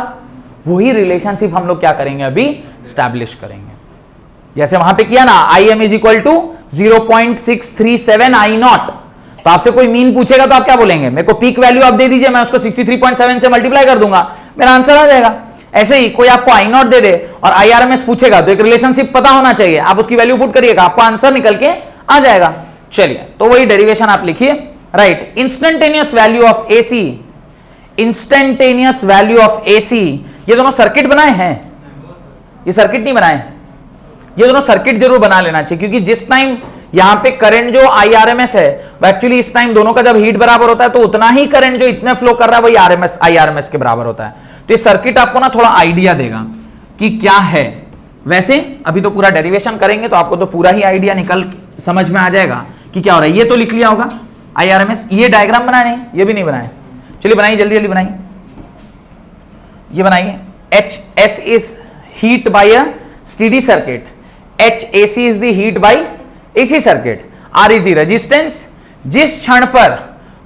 वही रिलेशनशिप हम लोग क्या करेंगे, अभी स्टैब्लिश करेंगे। जैसे वहां पे किया ना, IM is equal to 0.637 I naught. तो आपसे कोई मीन पूछेगा तो आप क्या बोलेंगे, मेरे को पीक वैल्यू आप दे दीजिए, मैं उसको 63.7 से मल्टीप्लाई कर दूंगा, मेरा आंसर आ जाएगा। ऐसे ही कोई आपको आई नॉट दे दे और IRMS पूछेगा तो एक रिलेशनशिप पता होना चाहिए, आप उसकी वैल्यू पुट करिएगा, आपको आंसर निकल के आ जाएगा। चलिए, तो वही डेरिवेशन आप लिखिए, right. Instantaneous value of AC, instantaneous value of AC, ये दोनों सर्किट बनाए हैं, ये सर्किट नहीं बनाए, ये दोनों सर्किट जरूर बना लेना चाहिए, क्योंकि जिस टाइम यहां पे करंट जो IRMS है वो एक्चुअली इस टाइम दोनों का जब हीट बराबर होता है तो उतना ही करंट जो इतने फ्लो कर रहा है वही IRMS के बराबर होता है। तो ये सर्किट आपको ना थोड़ा आइडिया देगा कि क्या है। वैसे अभी तो पूरा डेरिवेशन करेंगे तो आपको तो पूरा ही आइडिया निकल समझ में आ जाएगा कि क्या हो रहा है। ये तो लिख लिया होगा IRMS, ये डायग्राम बनाए नहीं, ये भी नहीं बनाए, चलिए बनाइए, जल्दी जल्दी बनाइए, ये बनाइए। HS is heat bye a steady circuit, HAC is the heat bye AC circuit, R is the resistance. जिस क्षण पर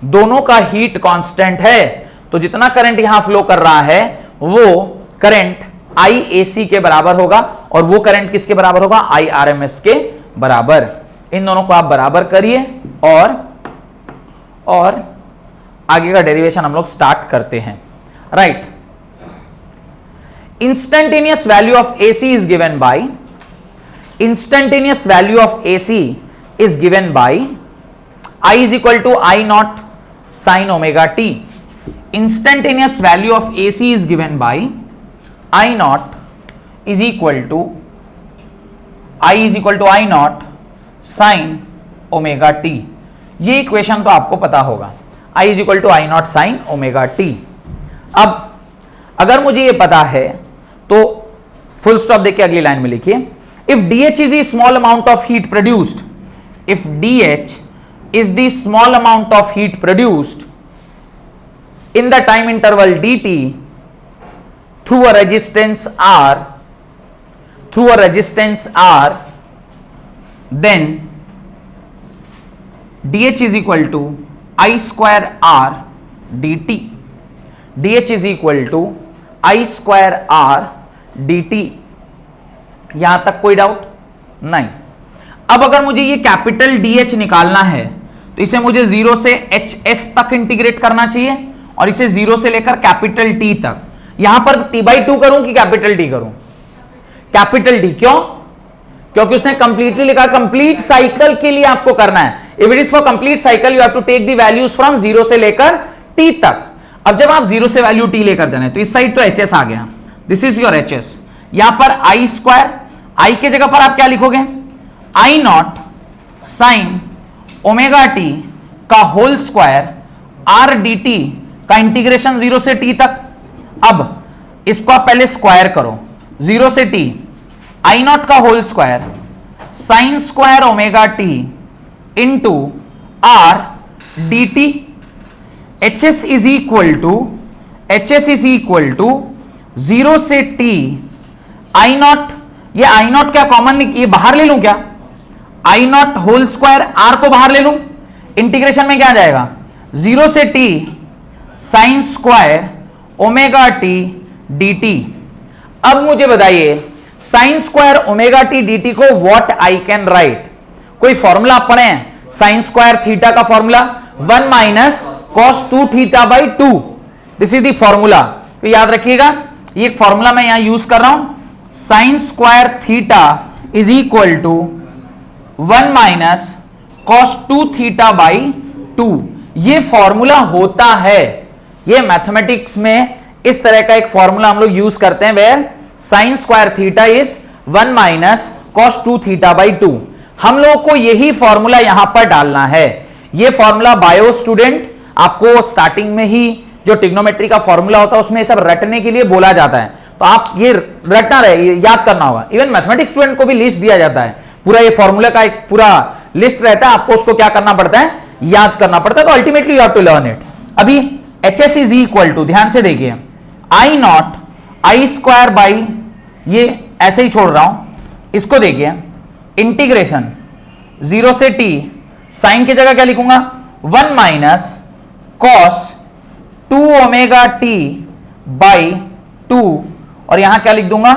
दोनों का हीट कांस्टेंट है तो जितना करंट यहां फ्लो कर रहा है वो करंट IAC के बराबर होगा, और वो करंट किसके बराबर होगा, IRMS के बराबर। इन दोनों को आप बराबर करिए और आगे का डेरिवेशन हम लोग स्टार्ट करते हैं, right. Instantaneous value of AC is given bye, instantaneous value of AC is given by I is equal to I naught sin omega t. Instantaneous value of AC is given by I naught is equal to I naught sin omega t. ये equation तो आपको पता होगा, I is equal to I naught sin omega t. अब अगर मुझे ये पता है तो फुल स्टॉप देके अगली लाइन में लिखिए, if DH is the small amount of heat produced, if DH is the small amount of heat produced in the time interval dt through a resistance R, then dH is equal to I square R dt, dH is equal to I square R dt। यहां तक कोई doubt नहीं। अब अगर मुझे ये capital DH निकालना है तो इसे मुझे 0 से HS तक इंटीग्रेट करना चाहिए, और इसे 0 से लेकर कैपिटल T तक। यहां पर T/2 करूं कि कैपिटल T करूं, कैपिटल T। क्यों, क्योंकि उसने कंप्लीटली लिखा, कंप्लीट साइकिल के लिए आपको करना है। If it is for complete cycle you have to take the values from 0 से लेकर T तक। अब जब आप 0 से वैल्यू T लेकर जाने, तो इस साइड तो HS आ गया, दिस इज योर HS। यहां पर I स्क्वायर, I के जगह पर आप क्या लिखोगे, I not sine omega t का होल स्क्वायर R dt का इंटीग्रेशन 0 से T तक। अब इसको आप पहले स्क्वायर करो, 0 से T, I नॉट का whole square sine square omega t into R dt। HS is equal to 0 से T I नॉट, ये I नॉट क्या कॉमन, ये बाहर ले लूं क्या, I not whole square R को बाहर ले लूं, इंटीग्रेशन में क्या आ जाएगा, 0 से T sign square omega T dt। अब मुझे बताइए sign square omega T dt को व्हाट आई कैन राइट, कोई फॉर्मूला आप पढ़े हैं, साइन स्क्वायर थीटा का formula 1 minus cos 2 theta by 2, this is the formula. तो याद रखिएगा ये फॉर्मूला मैं यहां यूज कर रहा हूं, sine square theta is equal to 1 minus cos 2 theta by 2। ये फॉर्मूला होता है, ये मैथमेटिक्स में इस तरह का एक फॉर्मूला हम लोग यूज करते हैं, where sine square theta is 1 minus cos 2 theta by 2। हम लोगों को यही फॉर्मूला यहां पर डालना है। ये फॉर्मूला बायो स्टूडेंट आपको स्टार्टिंग में ही जो ट्रिग्नोमेट्री का फॉर्मूला होता है उसमें सब रटने के लिए बोला जाता है, तो आप ये रटना रहे, याद करना होगा। इवन मैथमेटिक्स स्टूडेंट को भी लिस्ट दिया जाता है, पूरा ये फॉर्मूला का एक पूरा लिस्ट रहता है, आपको उसको क्या करना पड़ता है, याद करना पड़ता है, तो ultimately you have to learn it. अभी H S is equal to, ध्यान से देखिए, I naught I square by, ये ऐसे ही छोड़ रहा हूं, इसको देखिए, इंटीग्रेशन 0 से t, साइन की जगह क्या लिखूंगा, 1 minus cos 2 omega t by 2, और यहां क्या लिख दूंगा,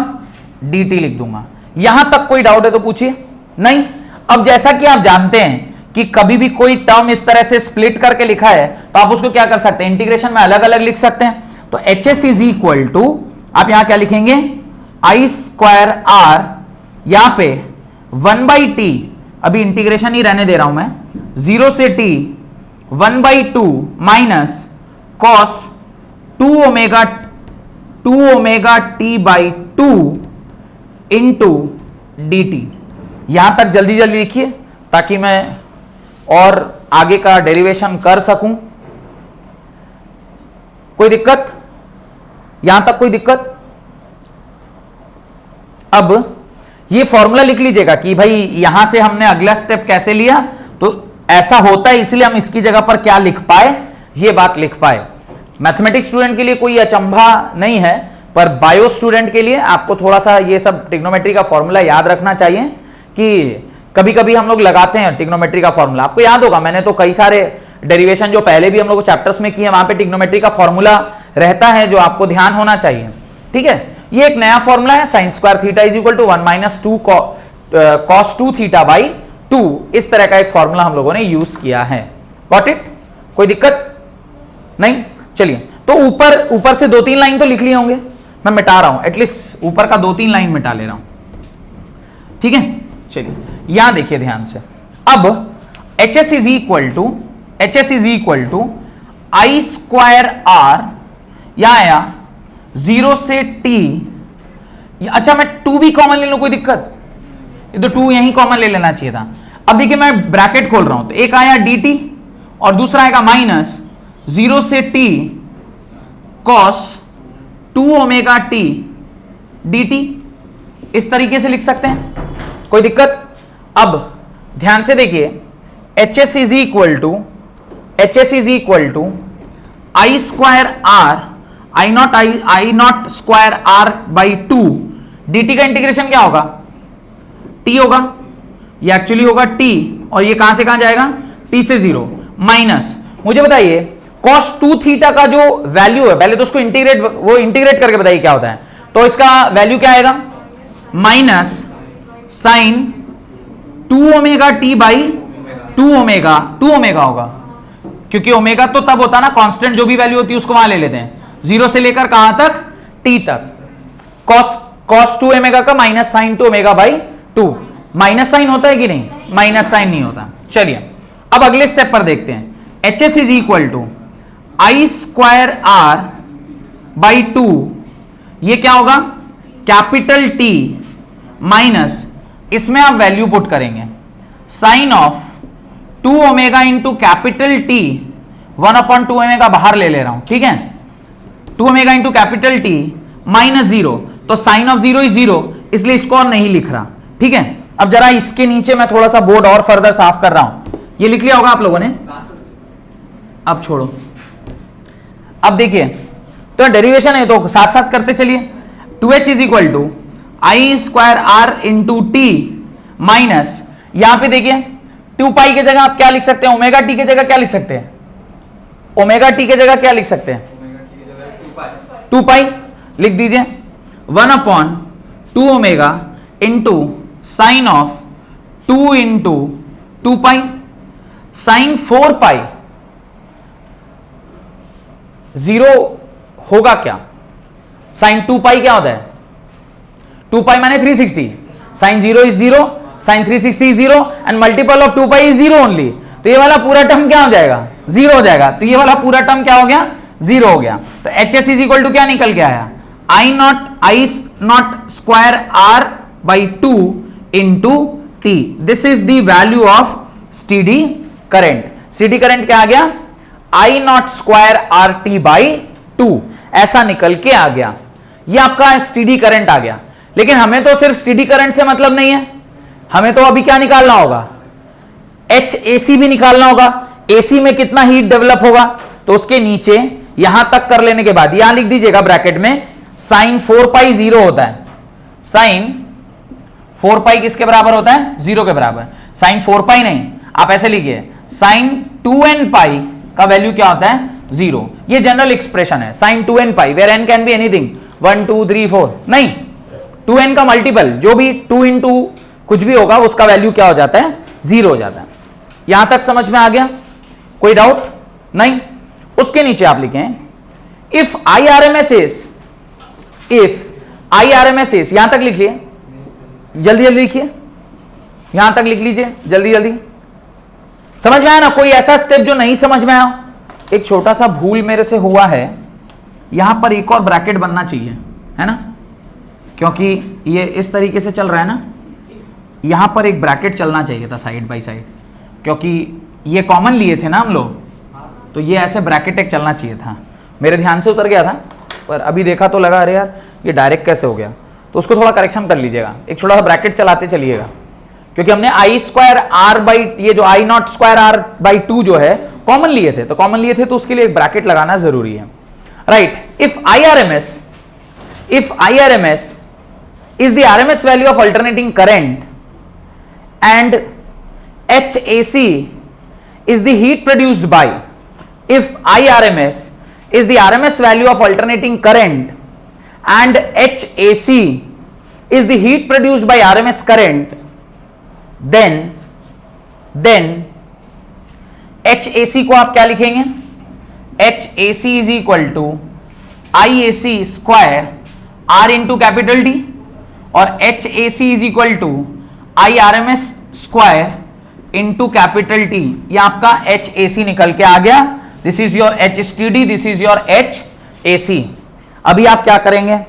dt लिख दूंगा। यहां तक कोई डाउट है तो पूछिए, नहीं। अब जैसा कि आप जानते हैं कि कभी भी कोई टर्म इस तरह से स्प्लिट करके लिखा है तो आप उसको क्या कर सकते हैं, इंटीग्रेशन में अलग अलग लिख सकते हैं। तो H S is equal to, आप यहां क्या लिखेंगे, आई स्क्वायर आर, यहां पे 1 बाई टी, अभी इंटीग्रेशन ही रहने दे रहा हूं मैं, 0 से t 1 by 2 minus cos 2 omega t by 2 into D T. यहां तक जल्दी जल्दी लिखिए ताकि मैं और आगे का डेरिवेशन कर सकूं। कोई दिक्कत, यहां तक कोई दिक्कत? अब ये फॉर्मूला लिख लीजिएगा कि भाई यहां से हमने अगला स्टेप कैसे लिया, तो ऐसा होता है इसलिए हम इसकी जगह पर क्या लिख पाए, ये बात लिख पाए। मैथमेटिक्स स्टूडेंट के लिए कोई अचंभा नहीं है, पर बायो स्टूडेंट के लिए आपको थोड़ा सा ये सब ट्रिग्नोमेट्री का फॉर्मूला याद रखना चाहिए कि कभी कभी हम लोग लगाते हैं ट्रिग्नोमेट्री का फॉर्मूला। आपको याद होगा, मैंने तो कई सारे डेरिवेशन जो पहले भी हम लोग चैप्टर्स में किए, वहां पे ट्रिग्नोमेट्री का फॉर्मूला रहता है जो आपको ध्यान होना चाहिए। ठीक है, ये एक नया फॉर्मूला है, sine square theta is equal to 1 minus 2 cos 2 theta by 2, इस तरह का एक फॉर्मूला हम लोगों ने यूज किया है। Got it? कोई दिक्कत नहीं? चलिए, तो ऊपर से 2-3 लाइन तो लिख लिए होंगे, मैं मिटा रहा हूं, एटलीस्ट ऊपर का 2-3 लाइन मिटा ले रहा हूं। ठीक है, चलिए यहां देखिए ध्यान से। अब H S is equal to I square R, यहां आया 0 से t, अच्छा मैं 2 भी कॉमन ले लूं, कोई दिक्कत? ये तो 2 यहीं कॉमन ले लेना चाहिए था। अब देखिए मैं ब्रैकेट खोल रहा हूं, तो एक आया dt और दूसरा आएगा माइनस 0 से t cos 2 omega t dt, इस तरीके से लिख सकते हैं, कोई दिक्कत? अब ध्यान से देखिए, H S is equal to I square R, I naught square R by 2, dt का इंटीग्रेशन क्या होगा, t होगा, ये एक्चुअली होगा t, और ये कहां से कहां जाएगा, t से 0, माइनस, मुझे बताइए cos 2 थीटा का जो वैल्यू है, पहले तो उसको इंटीग्रेट करके बताइए क्या होता है, तो इसका वैल्यू क्या आएगा, minus sine 2 omega t by 2 omega होगा, क्योंकि ओमेगा तो तब होता है ना, कांस्टेंट जो भी वैल्यू होती है उसको वहां ले लेते हैं, 0 से लेकर कहां तक, t तक, cos 2 ओमेगा का minus sine 2 omega by 2, minus sine होता है कि नहीं, माइनस साइन नहीं होता। चलिए अब अगले स्टेप पर देखते हैं, H S is equal to I square R by 2, ये क्या होगा, कैपिटल T माइनस, इसमें आप वैल्यू पुट करेंगे, sine of 2 omega into capital T, 1/2 omega बाहर ले रहा हूं, ठीक है, 2 omega into capital T minus 0, तो साइन ऑफ 0 इज 0, इसलिए इसको और नहीं लिख रहा। ठीक है, अब जरा इसके नीचे मैं थोड़ा सा बोर्ड और फर्दर साफ कर रहा हूं, ये लिख लिया होगा आप लोगों ने, अब छोड़ो। अब देखिए, तो डेरिवेशन है तो साथ साथ करते चलिए, 2h is equal to I square R into T minus, यहां पे देखिए 2 पाई की जगह आप क्या लिख सकते हैं, ओमेगा टी की जगह क्या लिख सकते हैं, ओमेगा टी की जगह क्या लिख सकते हैं, 2 पाई लिख दीजिए, 1/2 omega into sine of 2 into 2 pi, sine 4 pi, 0 होगा क्या, साइन 2 पाई क्या होता है, 2 पाई माने 360, sine 0 is 0, sine 360 is 0 and multiple of 2 pi is 0 only, तो ये वाला पूरा टर्म क्या हो जाएगा, 0 हो जाएगा, तो ये वाला पूरा टर्म क्या हो गया, 0 हो गया। तो H S is equal to क्या निकल के आया, I naught square R by 2 into T, this is the value of steady current. Steady current क्या आ गया, I naught square R T by 2, ऐसा निकल के आ गया, ये आपका स्टीडी करंट आ गया। लेकिन हमें तो सिर्फ स्टीडी करंट से मतलब नहीं है, हमें तो अभी क्या निकालना होगा, HAC भी निकालना होगा। AC में कितना हीट डेवलप होगा, तो उसके नीचे यहां तक कर लेने के बाद यहां लिख दीजिएगा ब्रैकेट में sin 4 पाई 0 होता है। sin 4 पाई किसके बराबर होता है, 0 के बराबर। sin 4 पाई नहीं, आप ऐसे लिखिए sin 2n पाई का वैल्यू क्या होता है, 0। ये जनरल एक्सप्रेशन है sin 2n पाई, where n can be anything, 1 2 3 4 नहीं, 2n का मल्टीपल जो भी 2 इंटू कुछ भी होगा उसका वैल्यू क्या हो जाता है, 0 हो जाता है। यहां तक समझ में आ गया, कोई डाउट नहीं। उसके नीचे आप लिखें इफ IRMS इज, यहां तक लिखिए, जल्दी जल्दी लिखिए, यहां तक लिख लीजिए जल्दी जल्दी। समझ में आया ना, कोई ऐसा स्टेप जो नहीं समझ में आया? एक छोटा सा भूल मेरे से हुआ है, यहां पर एक और ब्रैकेट बनना चाहिए, है ना, क्योंकि ये इस तरीके से चल रहा है ना, यहां पर एक ब्रैकेट चलना चाहिए था साइड बाय साइड, क्योंकि ये कॉमन लिए थे ना हम लोग, तो ये ऐसे ब्रैकेट एक चलना चाहिए था। मेरे ध्यान से उतर गया था, पर अभी देखा तो लगा अरे यार ये डायरेक्ट कैसे हो गया, तो उसको थोड़ा करेक्शन कर लीजिएगा, एक छोटा सा ब्रैकेट चलाते चलिएगा, क्योंकि हमने I स्क्वायर R बाई, ये जो I not square R by 2 जो है कॉमन लिए थे, तो कॉमन लिए थे तो उसके लिए एक ब्रैकेट लगाना जरूरी है, right. If IRMS is the RMS value of alternating current and HAC is the heat produced by, if IRMS is the RMS value of alternating current and HAC is the heat produced by RMS current, then HAC को आप क्या लिखेंगे, HAC is equal to IAC square R into capital D, और HAC is equal to IRMS square into capital T। ये आपका HAC निकल के आ गया, this is your HSTD, this is your HAC। अभी आप क्या करेंगे,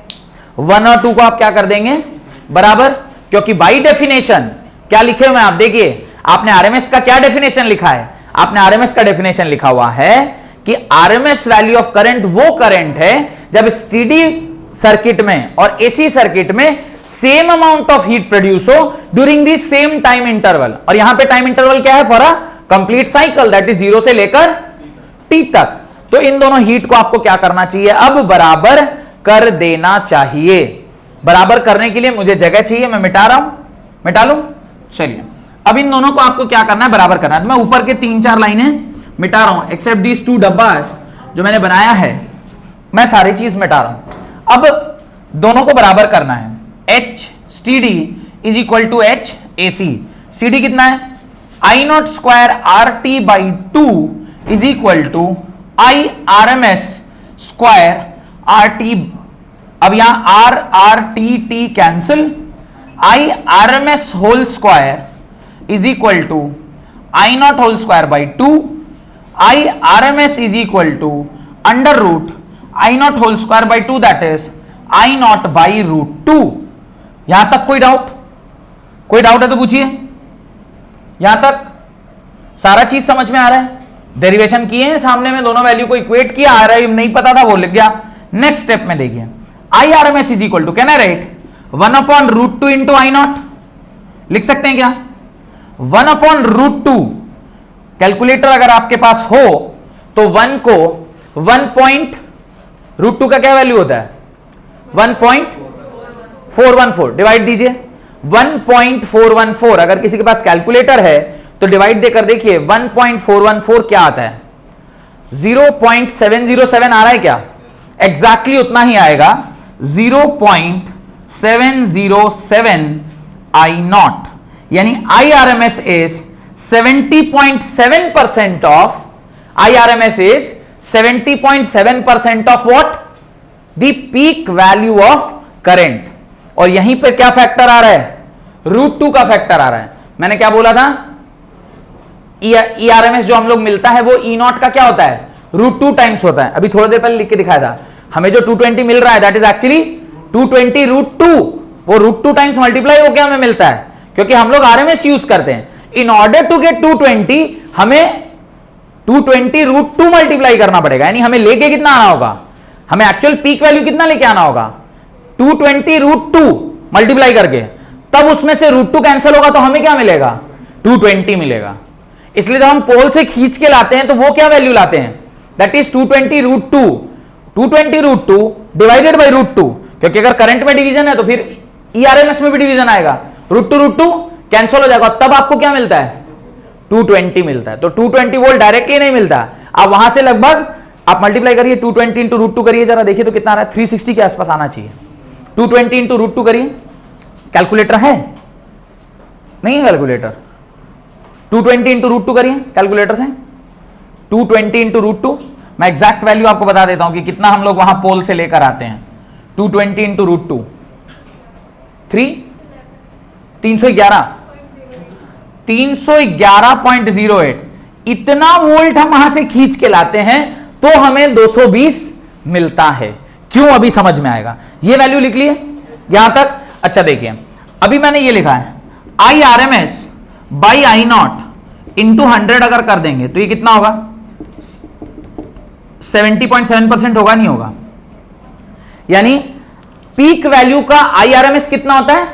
1 और 2 को आप क्या कर देंगे बराबर, क्योंकि बाई डेफिनेशन क्या लिखे हुए हैं आप देखिए, आपने RMS का क्या डेफिनेशन लिखा है, आपने RMS का डेफिनेशन लिखा हुआ है कि RMS वैल्यू ऑफ करंट वो करंट है जब स्टीडी सर्किट में और AC सर्किट में same amount of heat produce हो during the same time interval. और यहां पे टाइम इंटरवल क्या है, for a complete cycle, that is 0 से लेकर T तक। तो इन दोनों हीट को आपको क्या करना चाहिए, अब बराबर कर देना चाहिए। बराबर करने के लिए मुझे जगह चाहिए, मैं मिटा रहा हूं, मिटा लूं, चलिए। अब इन दोनों को आपको क्या करना है, बराबर करना है। मैं ऊपर के 3-4 लाइनें मिटा रहा हूं, एक्सेप्ट दीज 2 डब्बास जो मैंने बनाया है, मैं सारी चीज मिटा रहा हूं। अब दोनों को बराबर करना है, HTD is equal to HAC। CD कितना है, I not square RT by 2 is equal to IRMS square RT। अब यहां R cancel, IRMS whole square is equal to I not whole square by 2, IRMS is equal to under root I not whole square by 2, that is I not by root 2। यहां तक कोई doubt, कोई doubt है तो पूछिए। यहां तक सारा चीज समझ में आ रहा है, डेरिवेशन किए हैं सामने में, दोनों वैल्यू को इक्वेट किया, आ रहा है नहीं पता था वो लिख गया। नेक्स्ट स्टेप में देखिए, IRMS is equal to, can I write 1 upon root 2 into I not, लिख सकते हैं क्या, 1 अपॉन रूट 2। कैलकुलेटर अगर आपके पास हो तो 1 को 1 पॉइंट, रूट 2 का क्या वैल्यू होता है 1.414, डिवाइड दीजिए 1.414। अगर किसी के पास कैलकुलेटर है तो डिवाइड देकर देखिए 1.414 क्या आता है, 0.707 आ रहा है क्या, एग्जैक्टली उतना ही आएगा, 0.707 I नॉट। यानी IRMS is 70.7% of, IRMS is 70.7% of what, the peak value of current. और यहीं पे क्या फैक्टर आ रहा है, रूट 2 का फैक्टर आ रहा है। मैंने क्या बोला था, ERMS जो हम लोग मिलता है वो E नॉट का क्या होता है, रूट 2 टाइम्स होता है। अभी थोड़ी देर पहले लिख के दिखाया था, हमें जो 220 मिल रहा है दैट इज एक्चुअली 220 रूट 2, वो रूट 2 टाइम्स मल्टीप्लाई होकर हमें मिलता है, क्योंकि हम लोग RMS यूज करते हैं। इन ऑर्डर टू गेट 220 हमें 220 रूट 2 मल्टीप्लाई करना पड़ेगा, यानी हमें लेके कितना आना होगा, हमें एक्चुअल पीक वैल्यू कितना लेके आना होगा, 220 रूट 2 मल्टीप्लाई करके, तब उसमें से √2 कैंसिल होगा तो हमें क्या मिलेगा? 220 मिलेगा। इसलिए जब हम पोल से खींच के लाते हैं तो वो क्या वैल्यू लाते हैं? दैट इज 220 √2 डिवाइडेड बाई √2, क्योंकि अगर करंट में डिवीजन है तो फिर ERMS में भी डिवीजन आएगा, √2 कैंसिल हो जाएगा, तब आपको क्या मिलता है? 220 मिलता है। तो 220 वोल्ट डायरेक्टली नहीं मिलता, आप वहां से लगभग आप मल्टीप्लाई करिए, 220 इंटू √2 करिए, जरा देखिए तो कितना आ रहा है, 360 के आसपास आना चाहिए। 220 इंटू √2 करिए, कैलकुलेटर है? नहीं है कैलकुलेटर? 220 इंटू √2 करिए कैलकुलेटर से, 220 इंटू √2, मैं एग्जैक्ट वैल्यू आपको बता देता हूं कि कितना हम लोग वहां पोल से लेकर आते हैं। 220 इंटू √2 311.08, इतना वोल्ट हम वहां से खींच के लाते हैं तो हमें 220 मिलता है। क्यों? अभी समझ में आएगा। ये वैल्यू लिख लिए यहां तक। अच्छा देखिए, अभी मैंने ये लिखा है IRMS बाई I0 इंटू 100 अगर कर देंगे तो ये कितना होगा? 70.7% होगा, नहीं होगा? यानी पीक वैल्यू का IRMS कितना होता है?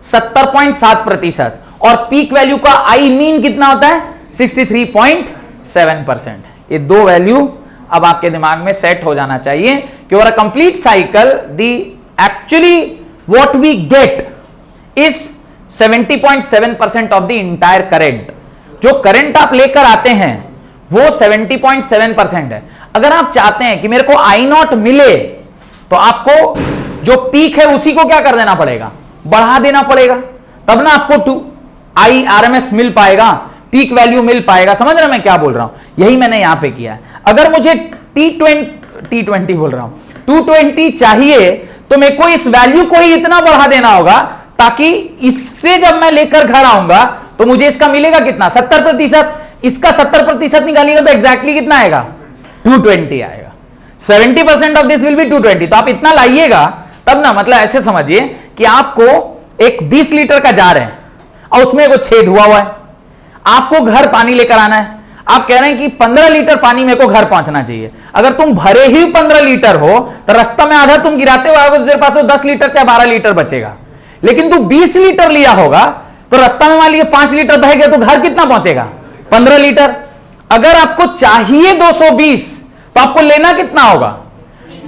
70.7%, और पीक वैल्यू का I मीन कितना होता है? 63.7%। ये दो वैल्यू अब आपके दिमाग में सेट हो जाना चाहिए कि over a complete cycle the actually what we get is 70.7% of the entire current. जो करंट आप लेकर आते हैं वो 70.7% है। अगर आप चाहते हैं कि मेरे को I0 मिले तो आपको जो पीक है उसी को क्या कर देना पड़ेगा? बढ़ा देना पड़ेगा, तब ना आपको IRMS मिल पाएगा, पीक वैल्यू मिल पाएगा। समझ रहे मैं क्या बोल रहा हूं? यही मैंने यहां पे किया है। अगर मुझे T20 बोल रहा हूं 220 चाहिए तो मेरे को इस वैल्यू को ही इतना बढ़ा देना होगा ताकि इससे जब मैं लेकर घर आऊंगा तो मुझे इसका मिलेगा कितना? 70%। इसका 70% निकालिएगा तो एग्जैक्टली कितना आएगा? 220 आएगा। 70% ऑफ दिस विल बी 220। तो आप इतना लाइएगा तब ना, मतलब ऐसे समझिए कि आपको एक 20 लीटर का जार है और उसमें एक छेद हुआ है, आपको घर पानी लेकर आना है। आप कह रहे हैं कि 15 लीटर पानी मेरे को घर पहुंचना चाहिए। अगर तुम भरे ही 15 लीटर हो तो रास्ता में आधा तुम गिराते हुए आओगे तो तेरे पास तो 10 लीटर चाहे 12 लीटर बचेगा। लेकिन तू 20 लीटर लिया होगा तो रास्ता में मान लीजिए 5 लीटर बह गया तो घर कितना पहुंचेगा? 15 लीटर। अगर आपको चाहिए 220 तो आपको लेना कितना होगा?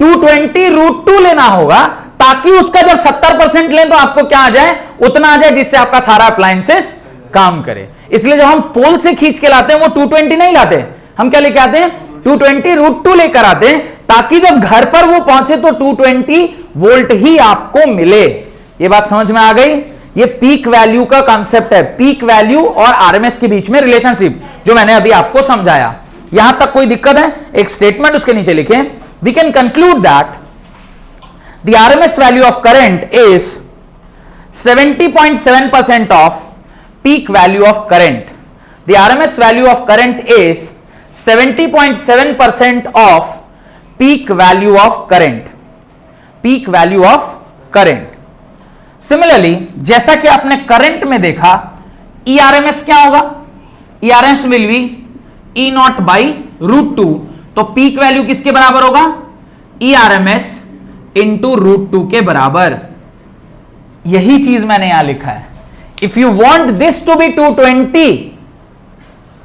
220 √2 लेना होगा, ताकि उसका जब 70% लें तो आपको क्या आ जाए? उतना आ जाए जिससे आपका सारा अप्लायंसेस काम करे। इसलिए जब हम पोल से खींच के लाते हैं वो 220 नहीं लाते, हम क्या लेके आते हैं? 220 √2 लेकर आते हैं, ताकि जब घर पर वो पहुंचे तो 220 वोल्ट ही आपको मिले। ये बात समझ में आ गई? ये पीक वैल्यू का कॉन्सेप्ट है, पीक वैल्यू और आरएमएस के बीच में रिलेशनशिप जो मैंने अभी आपको समझाया। यहां तक कोई दिक्कत है? एक स्टेटमेंट उसके नीचे लिखें, we can conclude that the RMS value of current is 70.7% of peak value of current. The RMS value of current is 70.7% of peak value of current. Peak value of current. Similarly, जैसा कि आपने current में देखा, ERMS क्या होगा? ERMS will be E0 by √2. तो peak value किसके बराबर होगा? ERMS इंटू √2 के बराबर। यही चीज मैंने यहां लिखा है। If you want this to be 220,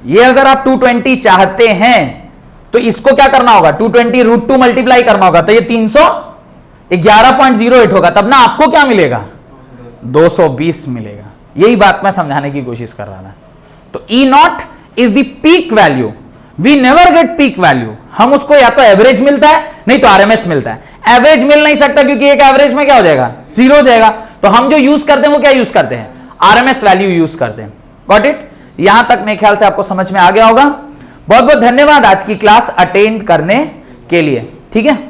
ये अगर आप 220 चाहते हैं तो इसको क्या करना होगा? 220 √2 मल्टीप्लाई करना होगा, तो ये 311.08 होगा, तब ना आपको क्या मिलेगा? 220 मिलेगा। यही बात मैं समझाने की कोशिश कर रहा था। तो E0 is the peak value. We never get peak value. हम उसको या तो एवरेज मिलता है नहीं तो आरएमएस मिलता है। एवरेज मिल नहीं सकता क्योंकि एक एवरेज में क्या हो जाएगा? 0 हो जाएगा। तो हम जो यूज करते हैं वो क्या यूज करते हैं? आरएमएस वैल्यू यूज करते हैं। Got it? यहां तक मेरे ख्याल से आपको समझ में आ गया होगा। बहुत बहुत धन्यवाद आज की क्लास अटेंड करने के लिए। ठीक है।